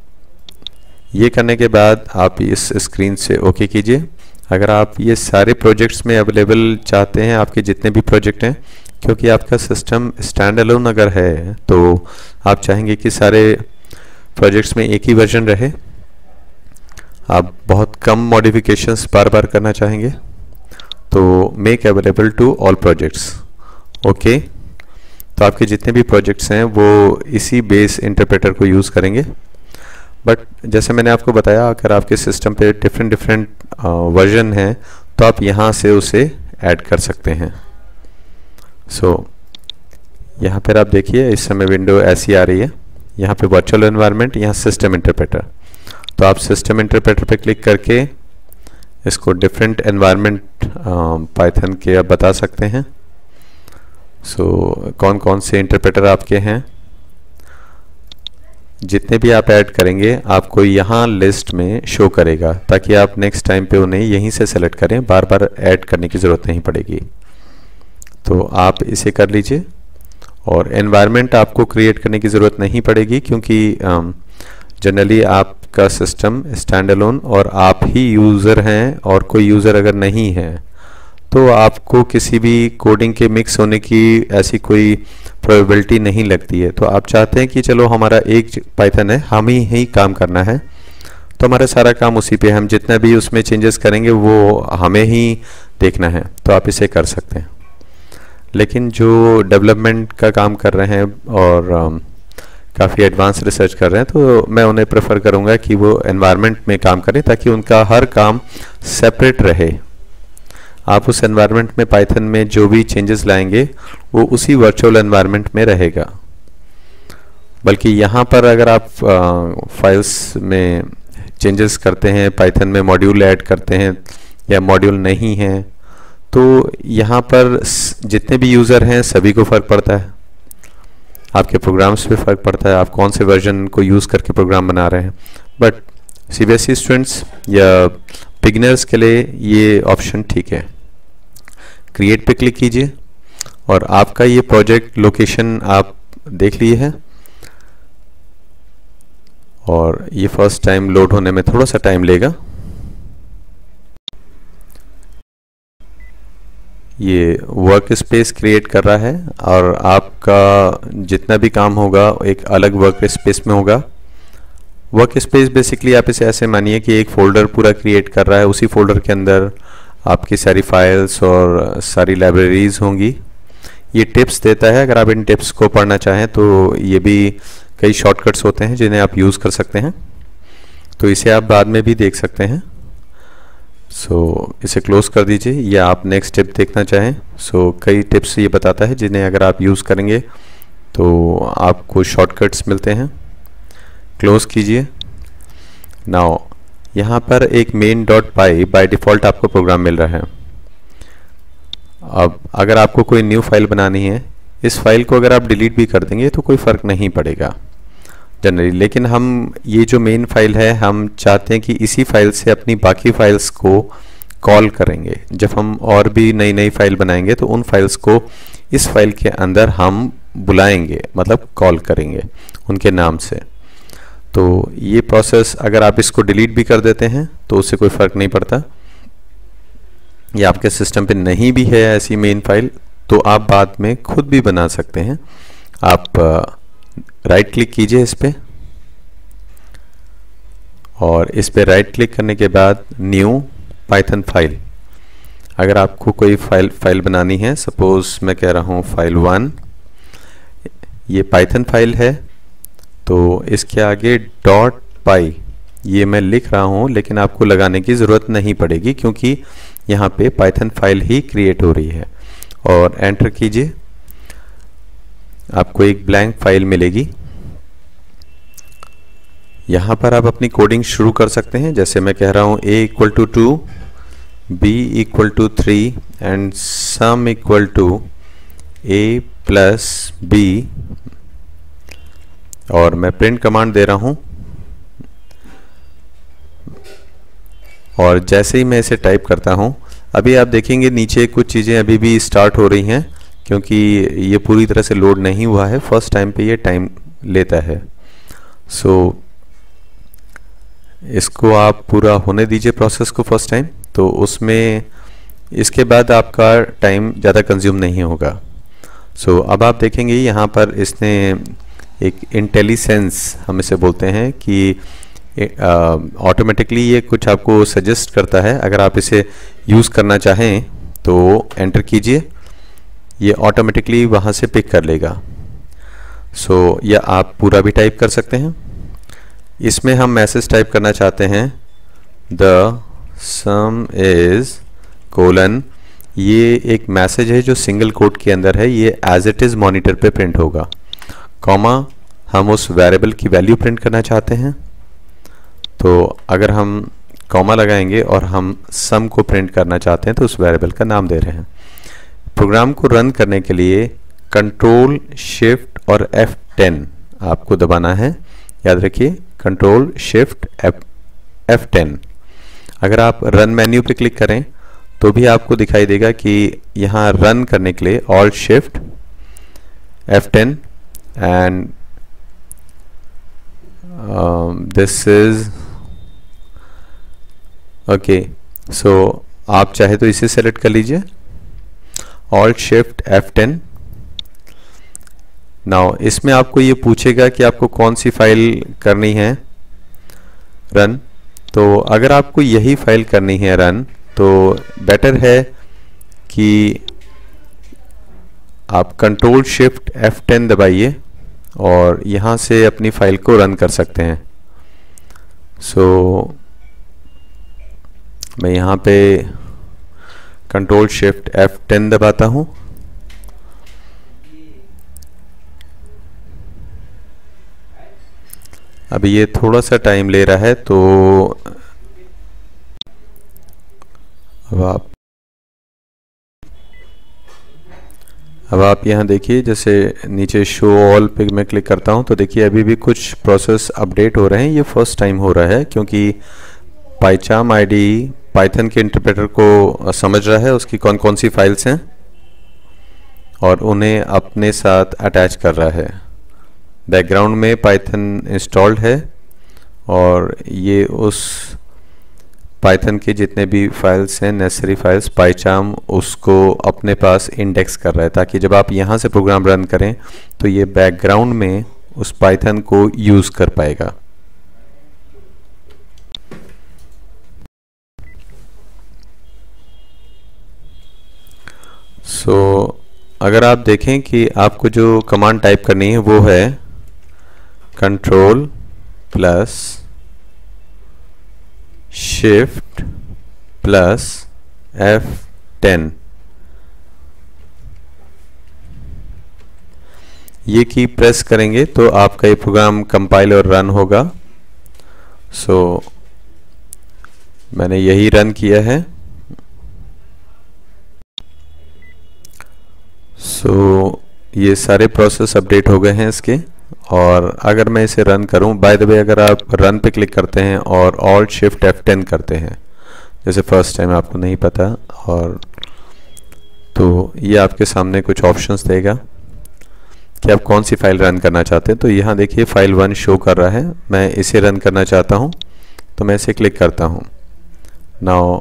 ये करने के बाद आप इस स्क्रीन से ओके कीजिए। अगर आप ये सारे प्रोजेक्ट्स में अवेलेबल चाहते हैं, आपके जितने भी प्रोजेक्ट हैं, क्योंकि आपका सिस्टम स्टैंड अलोन अगर है तो आप चाहेंगे कि सारे प्रोजेक्ट्स में एक ही वर्जन रहे, आप बहुत कम मॉडिफिकेशंस बार बार करना चाहेंगे, तो make available to all projects. Okay, तो आपके जितने भी प्रोजेक्ट्स हैं वो इसी बेस इंटरप्रेटर को यूज़ करेंगे। बट जैसे मैंने आपको बताया, अगर आपके सिस्टम पे डिफरेंट वर्जन हैं तो आप यहाँ से उसे ऐड कर सकते हैं। यहाँ पर आप देखिए इस समय विंडो ऐसी आ रही है। यहाँ पे वर्चुअल एनवायरनमेंट, यहाँ सिस्टम इंटरप्रेटर। तो आप सिस्टम इंटरप्रेटर पे क्लिक करके इसको डिफरेंट एनवायरनमेंट पाइथन के आप बता सकते हैं। कौन कौन से इंटरप्रेटर आपके हैं, जितने भी आप ऐड करेंगे आपको यहाँ लिस्ट में शो करेगा, ताकि आप नेक्स्ट टाइम पे उन्हें यहीं से सेलेक्ट करें, बार बार ऐड करने की ज़रूरत नहीं पड़ेगी। तो आप इसे कर लीजिए। और एनवायरनमेंट आपको क्रिएट करने की ज़रूरत नहीं पड़ेगी, क्योंकि जनरली आपका सिस्टम स्टैंड अलोन और आप ही यूज़र हैं और कोई यूज़र अगर नहीं है तो आपको किसी भी कोडिंग के मिक्स होने की ऐसी कोई प्रोबेबिलिटी नहीं लगती है। तो आप चाहते हैं कि चलो हमारा एक पाइथन है, हम ही काम करना है, तो हमारा सारा काम उसी पे, हम जितना भी उसमें चेंजेस करेंगे वो हमें ही देखना है, तो आप इसे कर सकते हैं। लेकिन जो डेवलपमेंट का काम कर रहे हैं और काफ़ी एडवांस रिसर्च कर रहे हैं, तो मैं उन्हें प्रेफर करूंगा कि वो एनवायरनमेंट में काम करें, ताकि उनका हर काम सेपरेट रहे। आप उस एनवायरनमेंट में पाइथन में जो भी चेंजेस लाएंगे वो उसी वर्चुअल एनवायरनमेंट में रहेगा। बल्कि यहाँ पर अगर आप फाइल्स में चेंजेस करते हैं, पाइथन में मॉड्यूल ऐड करते हैं या मॉड्यूल नहीं हैं, तो यहाँ पर जितने भी यूज़र हैं सभी को फ़र्क पड़ता है, आपके प्रोग्राम्स पे फ़र्क पड़ता है, आप कौन से वर्जन को यूज़ करके प्रोग्राम बना रहे हैं। बट सीबीएसई स्टूडेंट्स या बिगिनर्स के लिए ये ऑप्शन ठीक है। क्रिएट पे क्लिक कीजिए और आपका ये प्रोजेक्ट लोकेशन आप देख लिए है, और ये फर्स्ट टाइम लोड होने में थोड़ा सा टाइम लेगा। ये वर्क स्पेस क्रिएट कर रहा है और आपका जितना भी काम होगा एक अलग वर्क स्पेस में होगा। वर्क स्पेस बेसिकली आप इसे ऐसे मानिए कि एक फ़ोल्डर पूरा क्रिएट कर रहा है, उसी फोल्डर के अंदर आपकी सारी फाइल्स और सारी लाइब्रेरीज़ होंगी। ये टिप्स देता है, अगर आप इन टिप्स को पढ़ना चाहें तो ये भी कई शॉर्टकट्स होते हैं जिन्हें आप यूज़ कर सकते हैं, तो इसे आप बाद में भी देख सकते हैं। इसे क्लोज़ कर दीजिए, या आप नेक्स्ट टिप देखना चाहें। कई टिप्स ये बताता है जिन्हें अगर आप यूज़ करेंगे तो आपको शॉर्टकट्स मिलते हैं। क्लोज़ कीजिए। नाउ यहाँ पर एक main.py बाय डिफ़ॉल्ट आपको प्रोग्राम मिल रहा है। अब अगर आपको कोई न्यू फाइल बनानी है, इस फाइल को अगर आप डिलीट भी कर देंगे तो कोई फ़र्क नहीं पड़ेगा जनरली, लेकिन हम ये जो मेन फाइल है हम चाहते हैं कि इसी फाइल से अपनी बाकी फाइल्स को कॉल करेंगे। जब हम और भी नई नई फाइल बनाएंगे तो उन फाइल्स को इस फाइल के अंदर हम बुलाएंगे, मतलब कॉल करेंगे उनके नाम से। तो ये प्रोसेस अगर आप इसको डिलीट भी कर देते हैं तो उससे कोई फ़र्क नहीं पड़ता। ये आपके सिस्टम पे नहीं भी है ऐसी मेन फाइल तो आप बाद में खुद भी बना सकते हैं। आप राइट क्लिक कीजिए इस पे, और इस पे राइट क्लिक करने के बाद न्यू पाइथन फाइल, अगर आपको कोई फाइल बनानी है, सपोज मैं कह रहा हूँ फाइल 1, ये पाइथन फाइल है, तो इसके आगे .py ये मैं लिख रहा हूँ, लेकिन आपको लगाने की ज़रूरत नहीं पड़ेगी क्योंकि यहाँ पे पाइथन फाइल ही क्रिएट हो रही है। और एंटर कीजिए, आपको एक ब्लैंक फाइल मिलेगी। यहाँ पर आप अपनी कोडिंग शुरू कर सकते हैं। जैसे मैं कह रहा हूँ a = 2, b = 3 and sum = a + b, और मैं प्रिंट कमांड दे रहा हूँ। और जैसे ही मैं इसे टाइप करता हूँ, अभी आप देखेंगे नीचे कुछ चीज़ें अभी भी स्टार्ट हो रही हैं क्योंकि ये पूरी तरह से लोड नहीं हुआ है, फर्स्ट टाइम पे ये टाइम लेता है। सो इसको आप पूरा होने दीजिए प्रोसेस को फर्स्ट टाइम, तो उसमें इसके बाद आपका टाइम ज़्यादा कंज्यूम नहीं होगा। सो अब आप देखेंगे यहाँ पर इसने एक इंटेलिसेंस हम इसे बोलते हैं कि ऑटोमेटिकली ये कुछ आपको सजेस्ट करता है। अगर आप इसे यूज़ करना चाहें तो एंटर कीजिए, ये ऑटोमेटिकली वहाँ से पिक कर लेगा। सो या आप पूरा भी टाइप कर सकते हैं। इसमें हम मैसेज टाइप करना चाहते हैं द सम इज़ कोलन, ये एक मैसेज है जो सिंगल कोट के अंदर है, ये एज इट इज़ मॉनिटर पे प्रिंट होगा। कॉमा, हम उस वेरिएबल की वैल्यू प्रिंट करना चाहते हैं, तो अगर हम कॉमा लगाएंगे और हम सम को प्रिंट करना चाहते हैं तो उस वेरिएबल का नाम दे रहे हैं। प्रोग्राम को रन करने के लिए कंट्रोल शिफ्ट और F10 आपको दबाना है, याद रखिए कंट्रोल शिफ्ट F10। अगर आप रन मेन्यू पे क्लिक करें तो भी आपको दिखाई देगा कि यहाँ रन करने के लिए alt shift F10 and this is okay. So आप चाहे तो इसे सेलेक्ट कर लीजिए, ऑल्ट शिफ्ट F10। नाउ इसमें आपको ये पूछेगा कि आपको कौन सी फाइल करनी है रन। तो अगर आपको यही फाइल करनी है रन तो बेटर है कि आप कंट्रोल शिफ्ट F10 दबाइए और यहाँ से अपनी फाइल को रन कर सकते हैं। सो मैं यहाँ पे कंट्रोल शिफ्ट F10 दबाता हूँ। अभी ये थोड़ा सा टाइम ले रहा है, तो अब आप यहाँ देखिए, जैसे नीचे शो ऑल पे मैं क्लिक करता हूँ तो देखिए अभी भी कुछ प्रोसेस अपडेट हो रहे हैं। ये फर्स्ट टाइम हो रहा है क्योंकि पाइचाम आईडी पाइथन के इंटरप्रेटर को समझ रहा है उसकी कौन कौन सी फाइल्स हैं और उन्हें अपने साथ अटैच कर रहा है। बैकग्राउंड में पाइथन इंस्टॉल्ड है और ये उस पाइथन के जितने भी फाइल्स हैं नेसेसरी फाइल्स पाइचाम उसको अपने पास इंडेक्स कर रहा है, ताकि जब आप यहाँ से प्रोग्राम रन करें तो ये बैकग्राउंड में उस पाइथन को यूज़ कर पाएगा। अगर आप देखें कि आपको जो कमांड टाइप करनी है वो है control plus shift plus F10, ये की प्रेस करेंगे तो आपका ये प्रोग्राम कंपाइल और रन होगा। मैंने यही रन किया है। ये सारे प्रोसेस अपडेट हो गए हैं इसके। और अगर मैं इसे रन करूं, बाय द वे अगर आप रन पे क्लिक करते हैं और ऑल्ट शिफ्ट F10 करते हैं, जैसे फर्स्ट टाइम आपको नहीं पता, और तो ये आपके सामने कुछ ऑप्शंस देगा। कि आप कौन सी फाइल रन करना चाहते हैं। तो यहाँ देखिए फाइल 1 शो कर रहा है, मैं इसे रन करना चाहता हूँ तो मैं इसे क्लिक करता हूँ। नाउ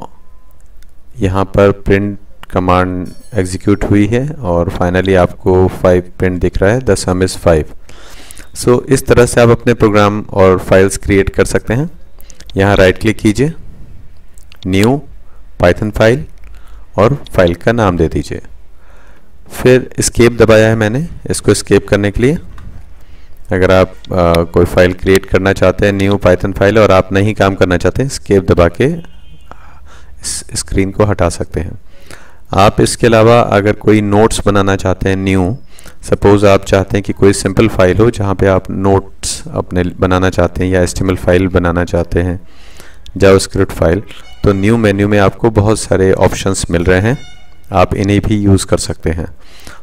यहाँ पर प्रिंट कमांड एग्जीक्यूट हुई है और फाइनली आपको 5 प्रिंट दिख रहा है, द सम इज़ 5। सो इस तरह से आप अपने प्रोग्राम और फाइल्स क्रिएट कर सकते हैं। यहाँ राइट क्लिक कीजिए, न्यू पाइथन फाइल और फाइल का नाम दे दीजिए। फिर एस्केप दबाया है मैंने, इसको एस्केप करने के लिए अगर आप कोई फाइल क्रिएट करना चाहते हैं न्यू पाइथन फाइल और आप नहीं काम करना चाहते, एस्केप दबा के इस स्क्रीन को हटा सकते हैं। आप इसके अलावा अगर कोई नोट्स बनाना चाहते हैं न्यू, सपोज़ आप चाहते हैं कि कोई सिंपल फाइल हो जहाँ पे आप नोट्स अपने बनाना चाहते हैं या HTML फाइल बनाना चाहते हैं, जावास्क्रिप्ट फाइल, तो न्यू मेन्यू में आपको बहुत सारे ऑप्शंस मिल रहे हैं, आप इन्हें भी यूज़ कर सकते हैं।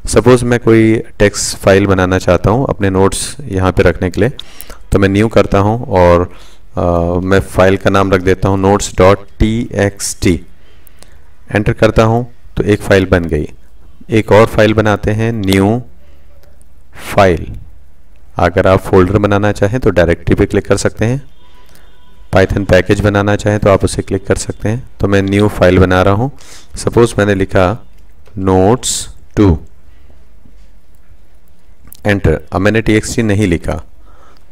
सपोज़ मैं कोई टेक्स्ट फाइल बनाना चाहता हूँ अपने नोट्स यहाँ पे रखने के लिए, तो मैं न्यू करता हूँ और मैं फाइल का नाम रख देता हूँ notes.txt, एंटर करता हूँ तो एक फ़ाइल बन गई। एक और फाइल बनाते हैं न्यू फाइल। अगर आप फोल्डर बनाना चाहें तो डायरेक्टरी पे क्लिक कर सकते हैं, पाइथन पैकेज बनाना चाहें तो आप उसे क्लिक कर सकते हैं। तो मैं न्यू फाइल बना रहा हूँ, सपोज़ मैंने लिखा notes2, एंटर। अब मैंने txt नहीं लिखा,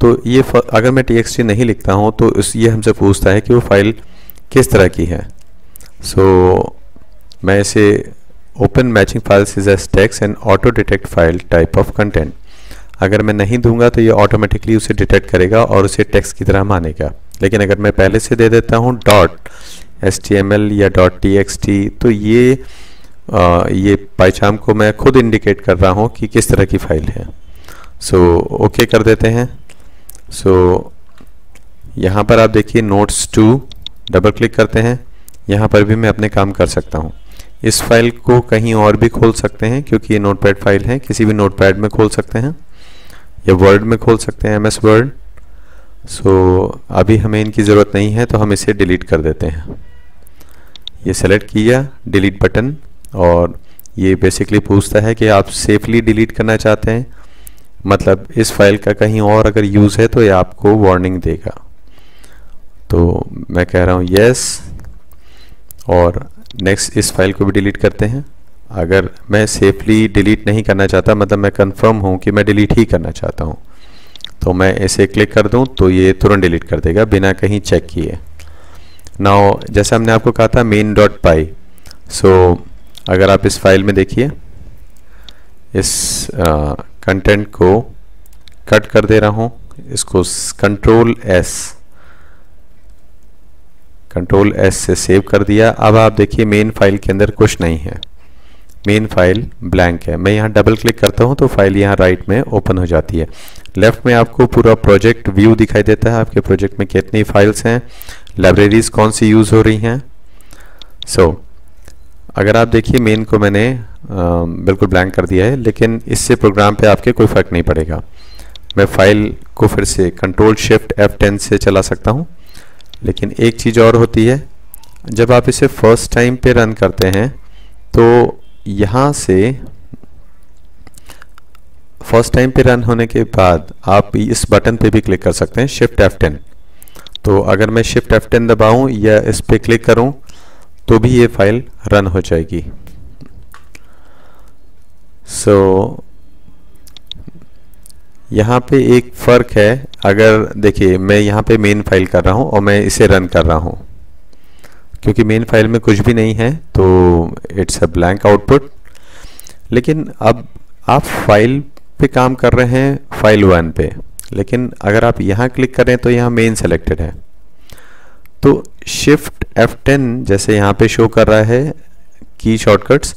तो ये अगर मैं txt नहीं लिखता हूँ तो ये हमसे पूछता है कि वो फाइल किस तरह की है। सो मैं इसे open matching files is as text and auto detect file type of content, अगर मैं नहीं दूंगा तो ये ऑटोमेटिकली उसे डिटेक्ट करेगा और उसे टेक्स्ट की तरह मानेगा। लेकिन अगर मैं पहले से दे देता हूँ .html या .txt, तो ये पाइचाम को मैं खुद इंडिकेट कर रहा हूँ कि किस तरह की फाइल है। सो ओके कर देते हैं। सो यहाँ पर आप देखिए notes2, डबल क्लिक करते हैं, यहाँ पर भी मैं अपने काम कर सकता हूँ। इस फाइल को कहीं और भी खोल सकते हैं क्योंकि ये नोटपैड फाइल है, किसी भी नोटपैड में खोल सकते हैं या वर्ड में खोल सकते हैं, MS वर्ड। सो अभी हमें इनकी ज़रूरत नहीं है तो हम इसे डिलीट कर देते हैं। ये सेलेक्ट किया डिलीट बटन और ये बेसिकली पूछता है कि आप सेफली डिलीट करना चाहते हैं, मतलब इस फाइल का कहीं और अगर यूज़ है तो ये आपको वार्निंग देगा। तो मैं कह रहा हूँ यस, और नेक्स्ट इस फाइल को भी डिलीट करते हैं। अगर मैं सेफली डिलीट नहीं करना चाहता, मतलब मैं कंफर्म हूँ कि मैं डिलीट ही करना चाहता हूँ, तो मैं इसे क्लिक कर दूँ तो ये तुरंत डिलीट कर देगा बिना कहीं चेक किए। नाउ जैसा हमने आपको कहा था main.py, सो अगर आप इस फाइल में देखिए, इस कंटेंट को कट कर दे रहा हूँ, इसको कंट्रोल एस से सेव कर दिया। अब आप देखिए मेन फाइल के अंदर कुछ नहीं है, मेन फाइल ब्लैंक है। मैं यहाँ डबल क्लिक करता हूँ तो फाइल यहाँ राइट में ओपन हो जाती है। लेफ्ट में आपको पूरा प्रोजेक्ट व्यू दिखाई देता है, आपके प्रोजेक्ट में कितनी फाइल्स हैं, लाइब्रेरीज कौन सी यूज़ हो रही हैं। सो अगर आप देखिए मेन को मैंने बिल्कुल ब्लैंक कर दिया है, लेकिन इससे प्रोग्राम पे आपके कोई फ़र्क नहीं पड़ेगा। मैं फाइल को फिर से कंट्रोल शिफ्ट F10 से चला सकता हूँ, लेकिन एक चीज़ और होती है, जब आप इसे फर्स्ट टाइम पे रन करते हैं तो यहाँ से फर्स्ट टाइम पे रन होने के बाद आप इस बटन पे भी क्लिक कर सकते हैं शिफ्ट F10। तो अगर मैं शिफ्ट F10 दबाऊँ या इस पे क्लिक करूँ तो भी ये फाइल रन हो जाएगी। सो यहाँ पे एक फ़र्क है, अगर देखिए मैं यहाँ पे मेन फाइल कर रहा हूँ और मैं इसे रन कर रहा हूँ, क्योंकि मेन फाइल में कुछ भी नहीं है तो इट्स अ ब्लैंक आउटपुट। लेकिन अब आप फाइल पे काम कर रहे हैं फाइल 1 पे, लेकिन अगर आप यहाँ क्लिक करें तो यहाँ मेन सेलेक्टेड है, तो शिफ्ट F10 जैसे यहाँ पे शो कर रहा है की शॉर्टकट्स,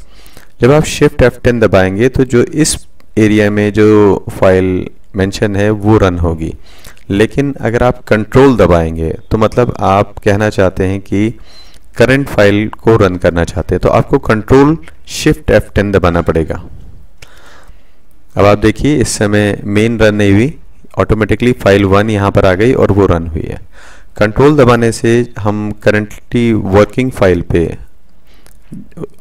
जब आप शिफ्ट F10 दबाएंगे तो जो इस एरिया में जो फाइल मेंशन है वो रन होगी। लेकिन अगर आप कंट्रोल दबाएंगे तो मतलब आप कहना चाहते हैं कि करंट फाइल को रन करना चाहते हैं, तो आपको कंट्रोल शिफ्ट F10 दबाना पड़ेगा। अब आप देखिए इस समय मेन रन नहीं हुई, ऑटोमेटिकली फाइल 1 यहाँ पर आ गई और वो रन हुई है। कंट्रोल दबाने से हम करंटली वर्किंग फाइल पे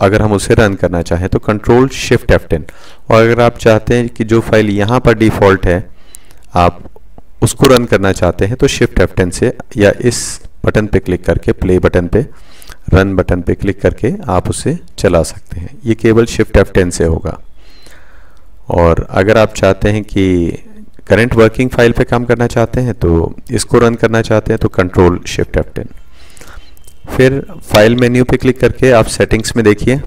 अगर हम उसे रन करना चाहें तो कंट्रोल शिफ्ट F10, और अगर आप चाहते हैं कि जो फाइल यहाँ पर डिफ़ॉल्ट है आप उसको रन करना चाहते हैं तो शिफ्ट F10 से या इस बटन पे क्लिक करके, प्ले बटन पे, रन बटन पे क्लिक करके आप उसे चला सकते हैं। ये केवल शिफ्ट F10 से होगा। और अगर आप चाहते हैं कि करंट वर्किंग फाइल पे काम करना चाहते हैं तो इसको रन करना चाहते हैं तो कंट्रोल शिफ्ट F10। फिर फाइल मेन्यू पे क्लिक करके आप सेटिंग्स में देखिए,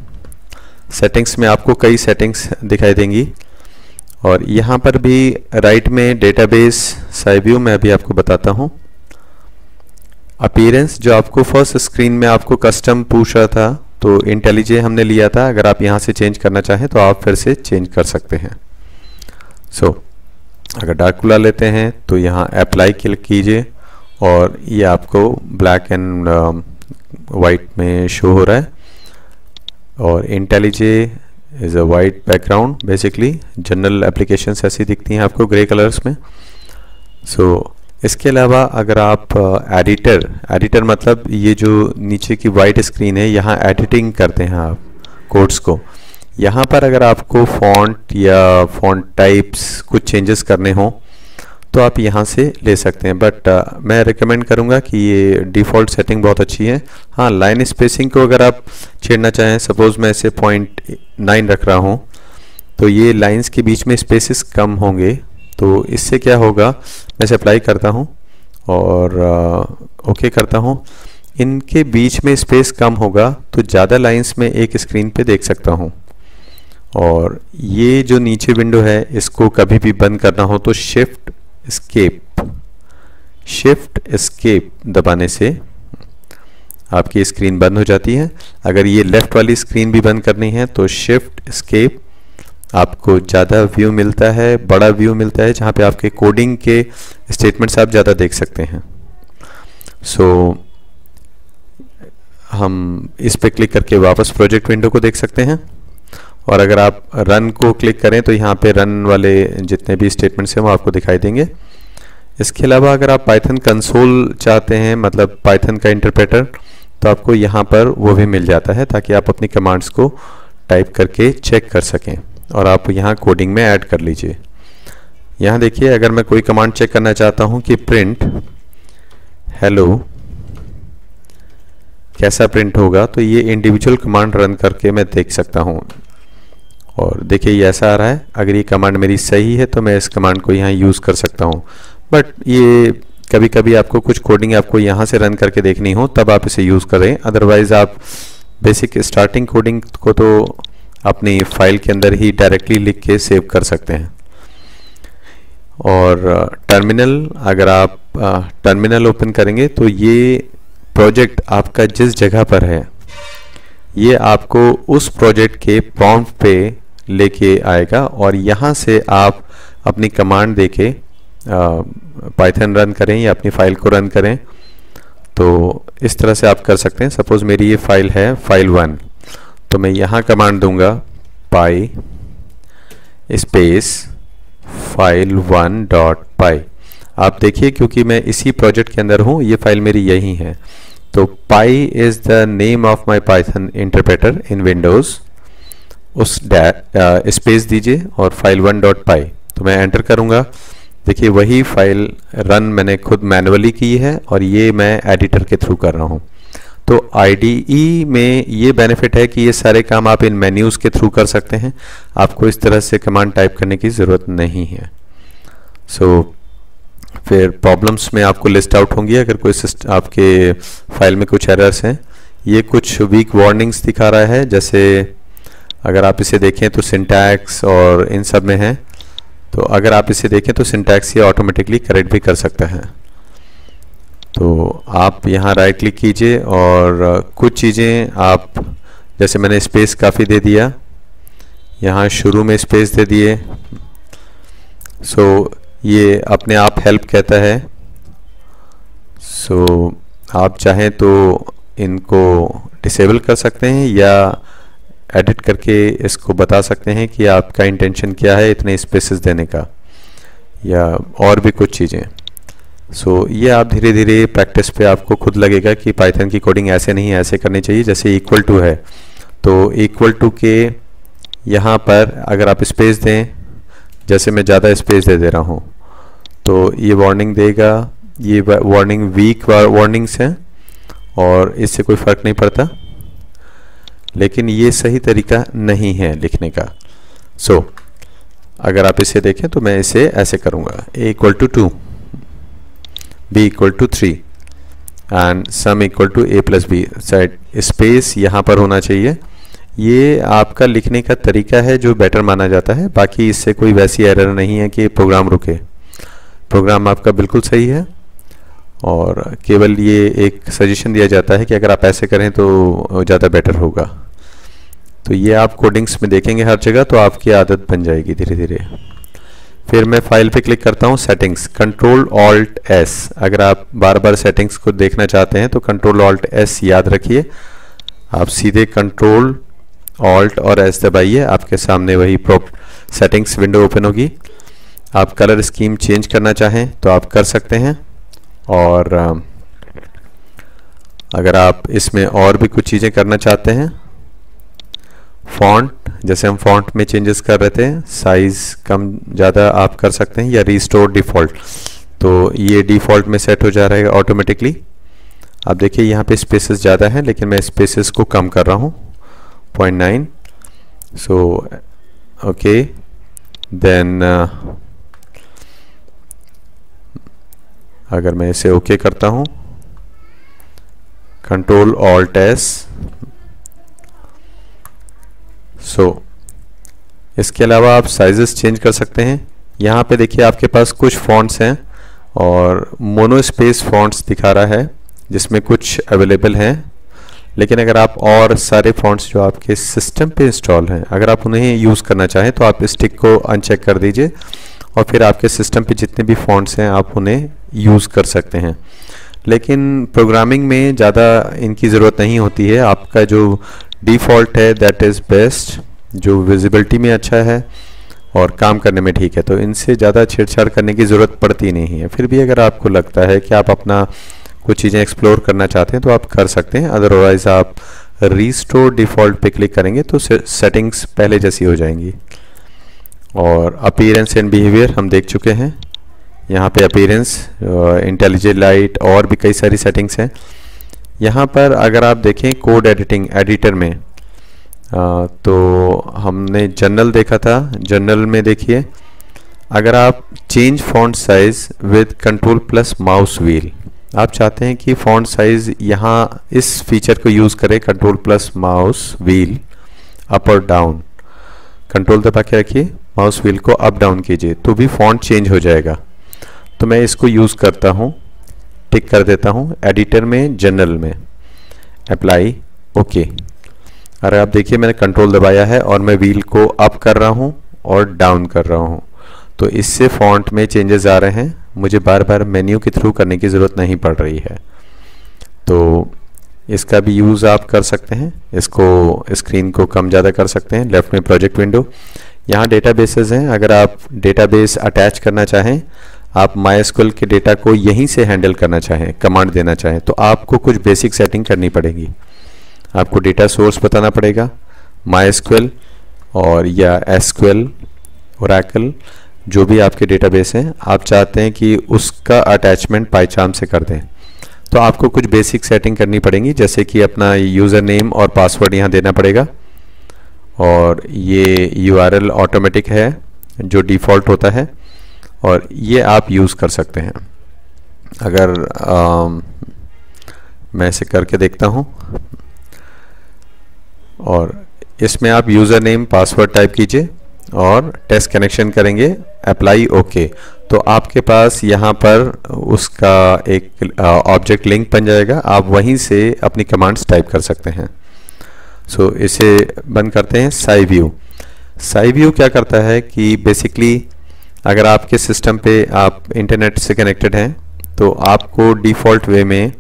सेटिंग्स में आपको कई सेटिंग्स दिखाई देंगी, और यहाँ पर भी राइट में डेटाबेस साइड व्यू में अभी आपको बताता हूँ। अपीयरेंस जो आपको फर्स्ट स्क्रीन में आपको कस्टम पूछ रहा था तो इंटेलिजे हमने लिया था, अगर आप यहाँ से चेंज करना चाहें तो आप फिर से चेंज कर सकते हैं। अगर डार्कुला लेते हैं तो यहाँ अप्लाई क्लिक कीजिए और ये आपको ब्लैक एंड वाइट में शो हो रहा है, और IntelliJ is a white background. Basically general applications ऐसी दिखती हैं आपको ग्रे कलर्स में। इसके अलावा अगर आप एडिटर मतलब ये जो नीचे की वाइट स्क्रीन है, यहाँ एडिटिंग करते हैं आप कोड्स को। यहाँ पर अगर आपको फॉन्ट या फॉन्ट टाइप्स कुछ चेंजेस करने हों तो आप यहाँ से ले सकते हैं, बट मैं रिकमेंड करूँगा कि ये डिफ़ॉल्ट सेटिंग बहुत अच्छी है। हाँ, लाइन स्पेसिंग को अगर आप छेड़ना चाहें, सपोज़ मैं इसे 0.9 रख रहा हूँ तो ये लाइंस के बीच में स्पेसेस कम होंगे, तो इससे क्या होगा, मैं इसे अप्लाई करता हूँ और ओके करता हूँ, इनके बीच में स्पेस कम होगा तो ज़्यादा लाइंस में एक स्क्रीन पे देख सकता हूँ। और ये जो नीचे विंडो है इसको कभी भी बंद करना हो तो शिफ्ट एस्केप दबाने से आपकी स्क्रीन बंद हो जाती है। अगर ये लेफ़्ट वाली स्क्रीन भी बंद करनी है तो शिफ्ट एस्केप, आपको ज़्यादा व्यू मिलता है, बड़ा व्यू मिलता है, जहाँ पे आपके कोडिंग के स्टेटमेंट्स आप ज़्यादा देख सकते हैं। हम इस पे क्लिक करके वापस प्रोजेक्ट विंडो को देख सकते हैं, और अगर आप रन को क्लिक करें तो यहाँ पे रन वाले जितने भी स्टेटमेंट्स हैं वो आपको दिखाई देंगे। इसके अलावा अगर आप पाइथन कंसोल चाहते हैं, मतलब पाइथन का इंटरप्रेटर, तो आपको यहाँ पर वो भी मिल जाता है ताकि आप अपनी कमांड्स को टाइप करके चेक कर सकें और आप यहाँ कोडिंग में ऐड कर लीजिए। यहाँ देखिए, अगर मैं कोई कमांड चेक करना चाहता हूँ कि प्रिंट हेलो कैसा प्रिंट होगा, तो ये इंडिविजुअल कमांड रन करके मैं देख सकता हूँ। और देखिए ये ऐसा आ रहा है। अगर ये कमांड मेरी सही है तो मैं इस कमांड को यहाँ यूज़ कर सकता हूँ, बट ये कभी कभी आपको कुछ कोडिंग आपको यहाँ से रन करके देखनी हो तब आप इसे यूज़ करें, अदरवाइज़ आप बेसिक स्टार्टिंग कोडिंग को तो अपनी फाइल के अंदर ही डायरेक्टली लिख के सेव कर सकते हैं। और टर्मिनल, अगर आप टर्मिनल ओपन करेंगे तो ये प्रोजेक्ट आपका जिस जगह पर है ये आपको उस प्रोजेक्ट के प्रॉम्प्ट पे लेके आएगा, और यहाँ से आप अपनी कमांड देके पाइथन रन करें या अपनी फाइल को रन करें। तो इस तरह से आप कर सकते हैं। सपोज़ मेरी ये फाइल है file1, तो मैं यहाँ कमांड दूंगा पाई स्पेस file1.py। आप देखिए क्योंकि मैं इसी प्रोजेक्ट के अंदर हूँ, ये फाइल मेरी यही है, तो py is the name of my python interpreter in Windows. उस स्पेस दीजिए और file1.py, तो मैं एंटर करूँगा। देखिए वही फाइल रन मैंने खुद मैनुअली की है और ये मैं एडिटर के थ्रू कर रहा हूँ। तो IDE में ये बेनिफिट है कि ये सारे काम आप इन मेन्यूज़ के थ्रू कर सकते हैं, आपको इस तरह से कमांड टाइप करने की ज़रूरत नहीं है। फिर प्रॉब्लम्स में आपको लिस्ट आउट होंगी अगर कोई आपके फाइल में कुछ एरर्स हैं। ये कुछ वीक वार्निंग्स दिखा रहा है, जैसे अगर आप इसे देखें तो सिंटैक्स और इन सब में है, तो अगर आप इसे देखें तो सिंटैक्स ये ऑटोमेटिकली करेक्ट भी कर सकता है। तो आप यहाँ राइट क्लिक कीजिए और कुछ चीज़ें आप, जैसे मैंने स्पेस काफ़ी दे दिया, यहाँ शुरू में स्पेस दे दिए, ये अपने आप हेल्प कहता है। आप चाहें तो इनको डिसेबल कर सकते हैं या एडिट करके इसको बता सकते हैं कि आपका इंटेंशन क्या है इतने स्पेसेस देने का, या और भी कुछ चीज़ें। ये आप धीरे धीरे प्रैक्टिस पे आपको खुद लगेगा कि पाइथन की कोडिंग ऐसे नहीं ऐसे करनी चाहिए। जैसे इक्वल टू है तो इक्वल टू के यहाँ पर अगर आप स्पेस दें, जैसे मैं ज़्यादा स्पेस दे रहा हूँ तो ये वार्निंग देगा। ये वार्निंग वीक वार्निंग्स हैं और इससे कोई फ़र्क नहीं पड़ता, लेकिन ये सही तरीका नहीं है लिखने का। सो अगर आप इसे देखें तो मैं इसे ऐसे करूँगा, a equal to 2, b equal to 3 and sum equal to a plus b. Side space यहाँ पर होना चाहिए। ये आपका लिखने का तरीका है जो बेटर माना जाता है, बाकी इससे कोई वैसी एरर नहीं है कि प्रोग्राम रुके। प्रोग्राम आपका बिल्कुल सही है और केवल ये एक सजेशन दिया जाता है कि अगर आप ऐसे करें तो ज़्यादा बेटर होगा। तो ये आप कोडिंग्स में देखेंगे हर जगह, तो आपकी आदत बन जाएगी धीरे धीरे। फिर मैं फाइल पे क्लिक करता हूँ, सेटिंग्स, कंट्रोल ऑल्ट एस। अगर आप बार बार सेटिंग्स को देखना चाहते हैं तो कंट्रोल ऑल्ट एस याद रखिए। आप सीधे कंट्रोल ऑल्ट और एस दबाइए, आपके सामने वही सेटिंग्स विंडो ओपन होगी। आप कलर स्कीम चेंज करना चाहें तो आप कर सकते हैं, और अगर आप इसमें और भी कुछ चीज़ें करना चाहते हैं, फॉन्ट, जैसे हम फॉन्ट में चेंजेस कर रहे थे, साइज़ कम ज़्यादा आप कर सकते हैं, या रिस्टोर डिफ़ॉल्ट, तो ये डिफ़ॉल्ट में सेट हो जा रहा है ऑटोमेटिकली। आप देखिए यहाँ पे स्पेसेस ज़्यादा हैं, लेकिन मैं स्पेसेस को कम कर रहा हूँ 0.9। सो ओके, देन अगर मैं इसे ओके करता हूँ, कंट्रोल ऑल्ट एस। सो इसके अलावा आप साइजेस चेंज कर सकते हैं। यहाँ पे देखिए आपके पास कुछ फॉन्ट्स हैं और मोनो स्पेस फॉन्ट्स दिखा रहा है, जिसमें कुछ अवेलेबल हैं, लेकिन अगर आप और सारे फॉन्ट्स जो आपके सिस्टम पे इंस्टॉल हैं, अगर आप उन्हें यूज़ करना चाहें तो आप स्टिक को अनचेक कर दीजिए और फिर आपके सिस्टम पे जितने भी फॉन्ट्स हैं आप उन्हें यूज़ कर सकते हैं। लेकिन प्रोग्रामिंग में ज़्यादा इनकी ज़रूरत नहीं होती है। आपका जो डिफ़ॉल्ट है दैट इज़ बेस्ट, जो विजिबिलिटी में अच्छा है और काम करने में ठीक है, तो इनसे ज़्यादा छेड़छाड़ करने की ज़रूरत पड़ती नहीं है। फिर भी अगर आपको लगता है कि आप अपना कुछ चीज़ें एक्सप्लोर करना चाहते हैं तो आप कर सकते हैं, अदरवाइज़ आप रिस्टोर डिफ़ॉल्ट पे क्लिक करेंगे तो सेटिंग्स पहले जैसी हो जाएंगी। और अपीयरेंस एंड बिहेवियर हम देख चुके हैं। यहाँ पे अपीयरेंस, इंटेलिजेंट लाइट और भी कई सारी सेटिंग्स हैं। यहाँ पर अगर आप देखें कोड एडिटिंग एडिटर में, तो हमने जनरल देखा था। जनरल में देखिए, अगर आप change font size with control plus mouse wheel, आप चाहते हैं कि फॉन्ट साइज यहाँ इस फीचर को यूज़ करें, control plus mouse wheel up और डाउन, कंट्रोल दबा के रखिए, माउस व्हील को अप डाउन कीजिए तो भी फॉन्ट चेंज हो जाएगा। तो मैं इसको यूज़ करता हूँ, टिक कर देता हूँ एडिटर में, जनरल में, अप्लाई, ओके। अरे आप देखिए मैंने कंट्रोल दबाया है और मैं व्हील को अप कर रहा हूँ और डाउन कर रहा हूँ, तो इससे फॉन्ट में चेंजेस आ रहे हैं। मुझे बार बार मेन्यू के थ्रू करने की ज़रूरत नहीं पड़ रही है, तो इसका भी यूज़ आप कर सकते हैं। इसको स्क्रीन को कम ज़्यादा कर सकते हैं। लेफ्ट में प्रोजेक्ट विंडो, यहाँ डेटाबेसेस हैं। अगर आप डेटाबेस अटैच करना चाहें, आप MySQL के डेटा को यहीं से हैंडल करना चाहें, कमांड देना चाहें, तो आपको कुछ बेसिक सेटिंग करनी पड़ेगी। आपको डेटा सोर्स बताना पड़ेगा, MySQL और या SQL, Oracle, जो भी आपके डेटाबेस हैं, आप चाहते हैं कि उसका अटैचमेंट पाइचार्म से कर दें, तो आपको कुछ बेसिक सेटिंग करनी पड़ेगी, जैसे कि अपना यूज़र नेम और पासवर्ड यहाँ देना पड़ेगा, और ये URL ऑटोमेटिक है जो डिफ़ॉल्ट होता है, और ये आप यूज़ कर सकते हैं। अगर मैं इसे करके देखता हूँ, और इसमें आप यूज़र नेम पासवर्ड टाइप कीजिए और टेस्ट कनेक्शन करेंगे, अप्लाई, ओके, तो आपके पास यहाँ पर उसका एक ऑब्जेक्ट लिंक बन जाएगा। आप वहीं से अपनी कमांड्स टाइप कर सकते हैं। सो इसे बंद करते हैं। साई व्यू, साई व्यू क्या करता है कि बेसिकली अगर आपके सिस्टम पे आप इंटरनेट से कनेक्टेड हैं तो आपको डिफ़ॉल्ट वे में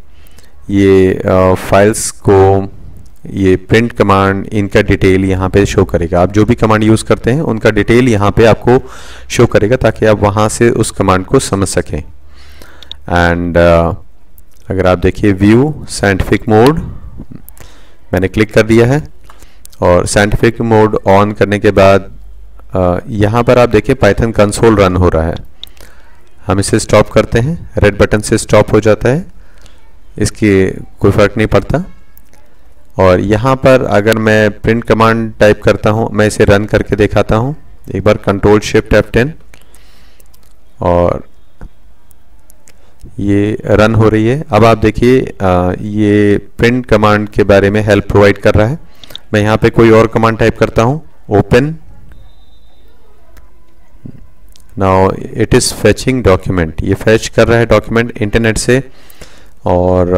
ये फाइल्स को, ये प्रिंट कमांड, इनका डिटेल यहाँ पे शो करेगा। आप जो भी कमांड यूज़ करते हैं उनका डिटेल यहाँ पे आपको शो करेगा, ताकि आप वहाँ से उस कमांड को समझ सकें। एंड अगर आप देखिए व्यू साइंटिफिक मोड, मैंने क्लिक कर दिया है और साइंटिफिक मोड ऑन करने के बाद यहाँ पर आप देखिए पाइथन कंसोल रन हो रहा है। हम इसे स्टॉप करते हैं, रेड बटन से स्टॉप हो जाता है, इसकी कोई फ़र्क नहीं पड़ता। और यहाँ पर अगर मैं प्रिंट कमांड टाइप करता हूँ, मैं इसे रन करके दिखाता हूँ एक बार, कंट्रोल शिफ्ट F10, और ये रन हो रही है। अब आप देखिए ये प्रिंट कमांड के बारे में हेल्प प्रोवाइड कर रहा है। मैं यहाँ पे कोई और कमांड टाइप करता हूँ, open, now it is fetching document, ये फेच कर रहा है डॉक्यूमेंट इंटरनेट से, और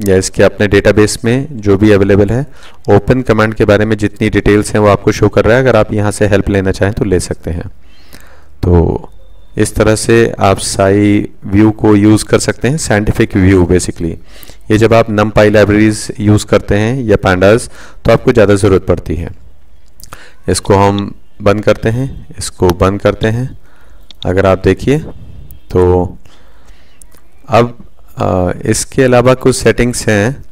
या इसके अपने डेटाबेस में जो भी अवेलेबल है। ओपन कमांड के बारे में जितनी डिटेल्स हैं वो आपको शो कर रहा है, अगर आप यहाँ से हेल्प लेना चाहें तो ले सकते हैं। तो इस तरह से आप साई व्यू को यूज़ कर सकते हैं, साइंटिफिक व्यू बेसिकली। ये जब आप numpy लाइब्रेरीज यूज़ करते हैं या pandas तो आपको ज़्यादा ज़रूरत पड़ती है। इसको हम बंद करते हैं, इसको बंद करते हैं। अगर आप देखिए तो अब इसके अलावा कुछ सेटिंग्स हैं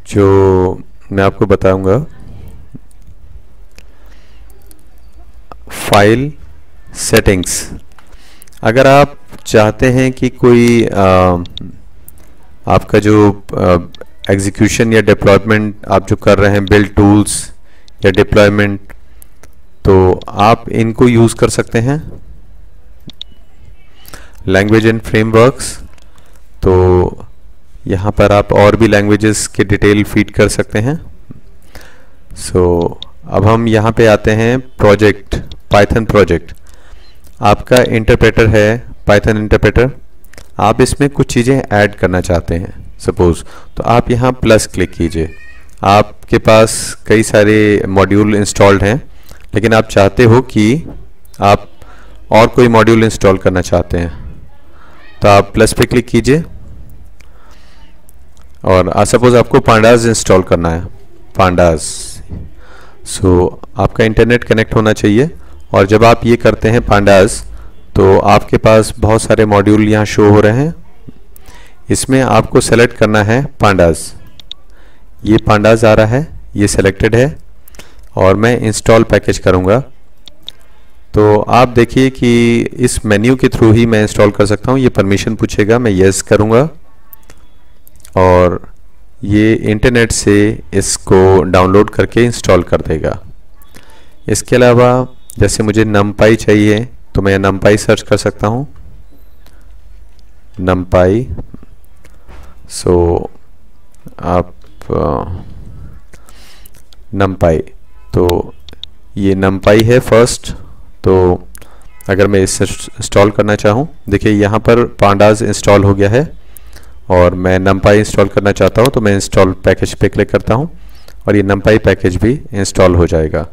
जो मैं आपको बताऊंगा। फाइल सेटिंग्स, अगर आप चाहते हैं कि कोई आपका जो एग्जीक्यूशन या डिप्लॉयमेंट आप जो कर रहे हैं, बिल्ड टूल्स या डिप्लॉयमेंट, तो आप इनको यूज़ कर सकते हैं। लैंग्वेज एंड फ्रेमवर्क्स, तो यहाँ पर आप और भी लैंग्वेजेस के डिटेल फीड कर सकते हैं। अब हम यहाँ पे आते हैं प्रोजेक्ट, पाइथन प्रोजेक्ट। आपका इंटरप्रेटर है पाइथन इंटरप्रेटर, आप इसमें कुछ चीज़ें ऐड करना चाहते हैं सपोज, तो आप यहाँ प्लस क्लिक कीजिए। आपके पास कई सारे मॉड्यूल इंस्टॉल्ड हैं, लेकिन आप चाहते हो कि आप और कोई मॉड्यूल इंस्टॉल करना चाहते हैं, तो आप प्लस पे क्लिक कीजिए। और सपोज आपको पांडास इंस्टॉल करना है, पांडास। आपका इंटरनेट कनेक्ट होना चाहिए, और जब आप ये करते हैं पांडास, तो आपके पास बहुत सारे मॉड्यूल यहाँ शो हो रहे हैं। इसमें आपको सेलेक्ट करना है पांडास। ये पांडास आ रहा है, ये सेलेक्टेड है, और मैं इंस्टॉल पैकेज करूँगा। तो आप देखिए कि इस मेन्यू के थ्रू ही मैं इंस्टॉल कर सकता हूँ। ये परमिशन पूछेगा, मैं येस करूँगा, और ये इंटरनेट से इसको डाउनलोड करके इंस्टॉल कर देगा। इसके अलावा जैसे मुझे numpy चाहिए, तो मैं numpy सर्च कर सकता हूँ, numpy। आप numpy, तो ये numpy है फर्स्ट। तो अगर मैं इसे इंस्टॉल करना चाहूँ, देखिए यहाँ पर पांडास इंस्टॉल हो गया है, और मैं numpy इंस्टॉल करना चाहता हूँ, तो मैं इंस्टॉल पैकेज पे क्लिक करता हूँ, और ये numpy पैकेज भी इंस्टॉल हो जाएगा।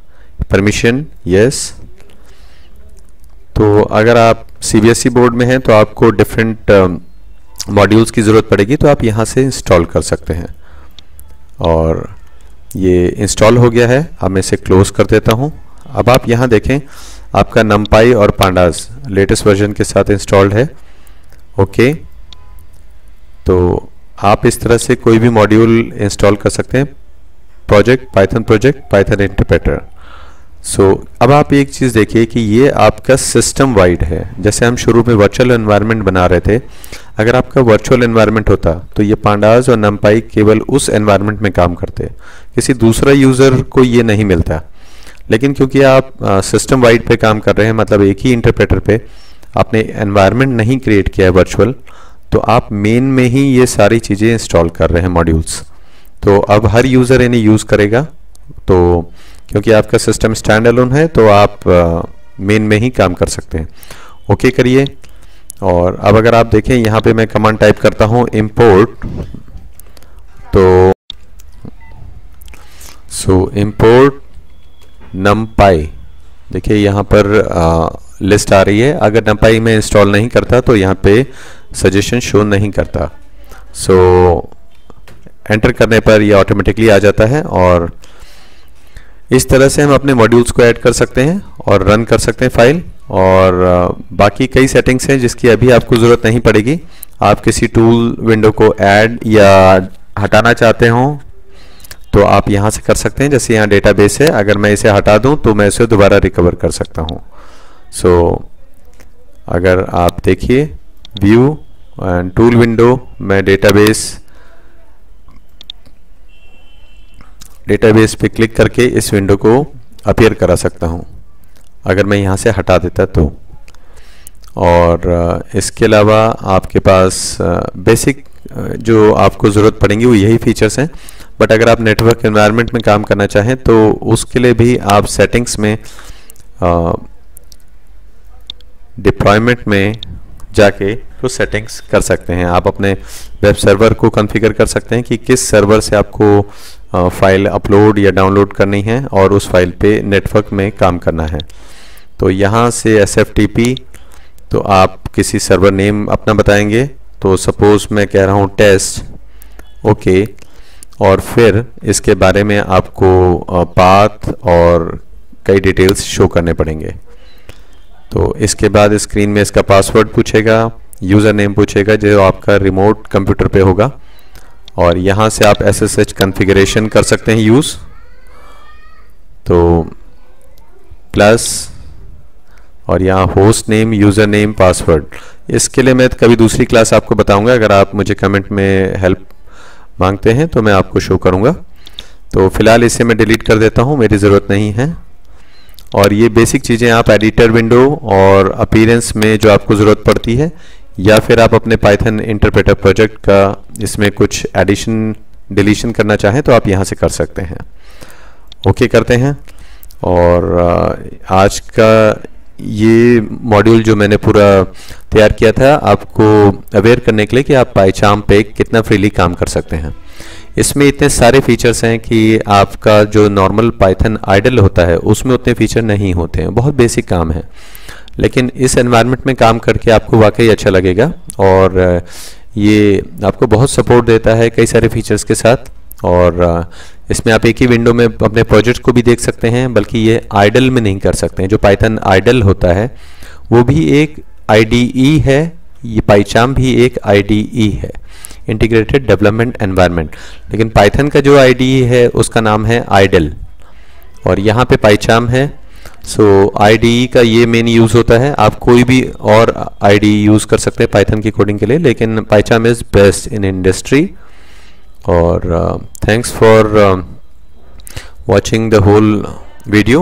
Permission yes. तो अगर आप CBSE बोर्ड में हैं तो आपको डिफरेंट मॉड्यूल्स की ज़रूरत पड़ेगी, तो आप यहाँ से इंस्टॉल कर सकते हैं। और ये इंस्टॉल हो गया है, अब मैं इसे क्लोज कर देता हूँ। अब आप यहाँ देखें, आपका numpy और pandas लेटेस्ट वर्जन के साथ इंस्टॉल्ड है। ओके, तो आप इस तरह से कोई भी मॉड्यूल इंस्टॉल कर सकते हैं। Project, Python interpreter. अब आप एक चीज़ देखिए कि ये आपका सिस्टम वाइड है। जैसे हम शुरू में वर्चुअल एनवायरनमेंट बना रहे थे, अगर आपका वर्चुअल एनवायरनमेंट होता तो ये पांडास और numpy केवल उस एनवायरनमेंट में काम करते, किसी दूसरा यूज़र को ये नहीं मिलता। लेकिन क्योंकि आप सिस्टम वाइड पे काम कर रहे हैं, मतलब एक ही इंटरप्रेटर पे आपने एनवायरनमेंट नहीं क्रिएट किया है वर्चुअल, तो आप मेन में ही ये सारी चीज़ें इंस्टॉल कर रहे हैं मॉड्यूल्स। तो अब हर यूज़र इन्हें यूज़ करेगा। तो क्योंकि आपका सिस्टम स्टैंड अलोन है, तो आप मेन में ही काम कर सकते हैं। ओके करिए। और अब अगर आप देखें, यहाँ पे मैं कमांड टाइप करता हूँ import, तो import numpy, देखिए यहाँ पर लिस्ट आ रही है। अगर numpy में इंस्टॉल नहीं करता तो यहाँ पे सजेशन शो नहीं करता। एंटर करने पर ये ऑटोमेटिकली आ जाता है, और इस तरह से हम अपने मॉड्यूल्स को ऐड कर सकते हैं और रन कर सकते हैं फाइल। और बाकी कई सेटिंग्स हैं जिसकी अभी आपको ज़रूरत नहीं पड़ेगी। आप किसी टूल विंडो को ऐड या हटाना चाहते हो तो आप यहाँ से कर सकते हैं। जैसे यहाँ डेटाबेस है, अगर मैं इसे हटा दूँ तो मैं इसे दोबारा रिकवर कर सकता हूँ। सो अगर आप देखिए व्यू एंड टूल विंडो, मैं डेटाबेस पे क्लिक करके इस विंडो को अपीयर करा सकता हूँ अगर मैं यहाँ से हटा देता तो। और इसके अलावा आपके पास बेसिक जो आपको ज़रूरत पड़ेंगी वो यही फीचर्स हैं। बट अगर आप नेटवर्क एनवायरनमेंट में काम करना चाहें तो उसके लिए भी आप सेटिंग्स में डिप्लॉयमेंट में जाके कुछ सेटिंग्स कर सकते हैं। आप अपने वेब सर्वर को कॉन्फ़िगर कर सकते हैं कि किस सर्वर से आपको फाइल अपलोड या डाउनलोड करनी है और उस फाइल पे नेटवर्क में काम करना है। तो यहाँ से SFTP, तो आप किसी सर्वर नेम अपना बताएंगे, तो सपोज़ मैं कह रहा हूँ टेस्ट, ओके, और फिर इसके बारे में आपको पाथ और कई डिटेल्स शो करने पड़ेंगे। तो इसके बाद स्क्रीन में इसका पासवर्ड पूछेगा, यूज़र नेम पूछेगा जो आपका रिमोट कंप्यूटर पे होगा, और यहाँ से आप SSH कॉन्फ़िगरेशन कर सकते हैं यूज़, तो प्लस और यहाँ host name, user name, password. इसके लिए मैं कभी दूसरी क्लास आपको बताऊंगा, अगर आप मुझे कमेंट में हेल्प मांगते हैं तो मैं आपको शो करूंगा। तो फिलहाल इसे मैं डिलीट कर देता हूँ, मेरी ज़रूरत नहीं है। और ये बेसिक चीज़ें आप एडिटर विंडो और अपीयरेंस में जो आपको ज़रूरत पड़ती है, या फिर आप अपने पाइथन इंटरप्रेटर प्रोजेक्ट का इसमें कुछ एडिशन डिलीशन करना चाहें तो आप यहाँ से कर सकते हैं। ओके करते हैं। और आज का ये मॉड्यूल जो मैंने पूरा तैयार किया था आपको अवेयर करने के लिए कि आप पाइचार्म पे कितना फ्रीली काम कर सकते हैं। इसमें इतने सारे फीचर्स हैं कि आपका जो नॉर्मल पाइथन आइडल होता है उसमें उतने फीचर नहीं होते हैं, बहुत बेसिक काम है। लेकिन इस एनवायरनमेंट में काम करके आपको वाकई अच्छा लगेगा, और ये आपको बहुत सपोर्ट देता है कई सारे फीचर्स के साथ। और इसमें आप एक ही विंडो में अपने प्रोजेक्ट को भी देख सकते हैं, बल्कि ये आइडल में नहीं कर सकते हैं। जो पाइथन आइडल होता है वो भी एक IDE है, ये पाइचार्म भी एक IDE है, इंटीग्रेटेड डेवलपमेंट एनवायरनमेंट। लेकिन पाइथन का जो IDE है उसका नाम है आइडल, और यहाँ पे पाइचार्म है। सो IDE का ये मेन यूज़ होता है। आप कोई भी और IDE यूज़ कर सकते हैं पाइथन की कोडिंग के लिए, लेकिन पाइचार्म इज़ बेस्ट इन इंडस्ट्री। और thanks for watching the whole video.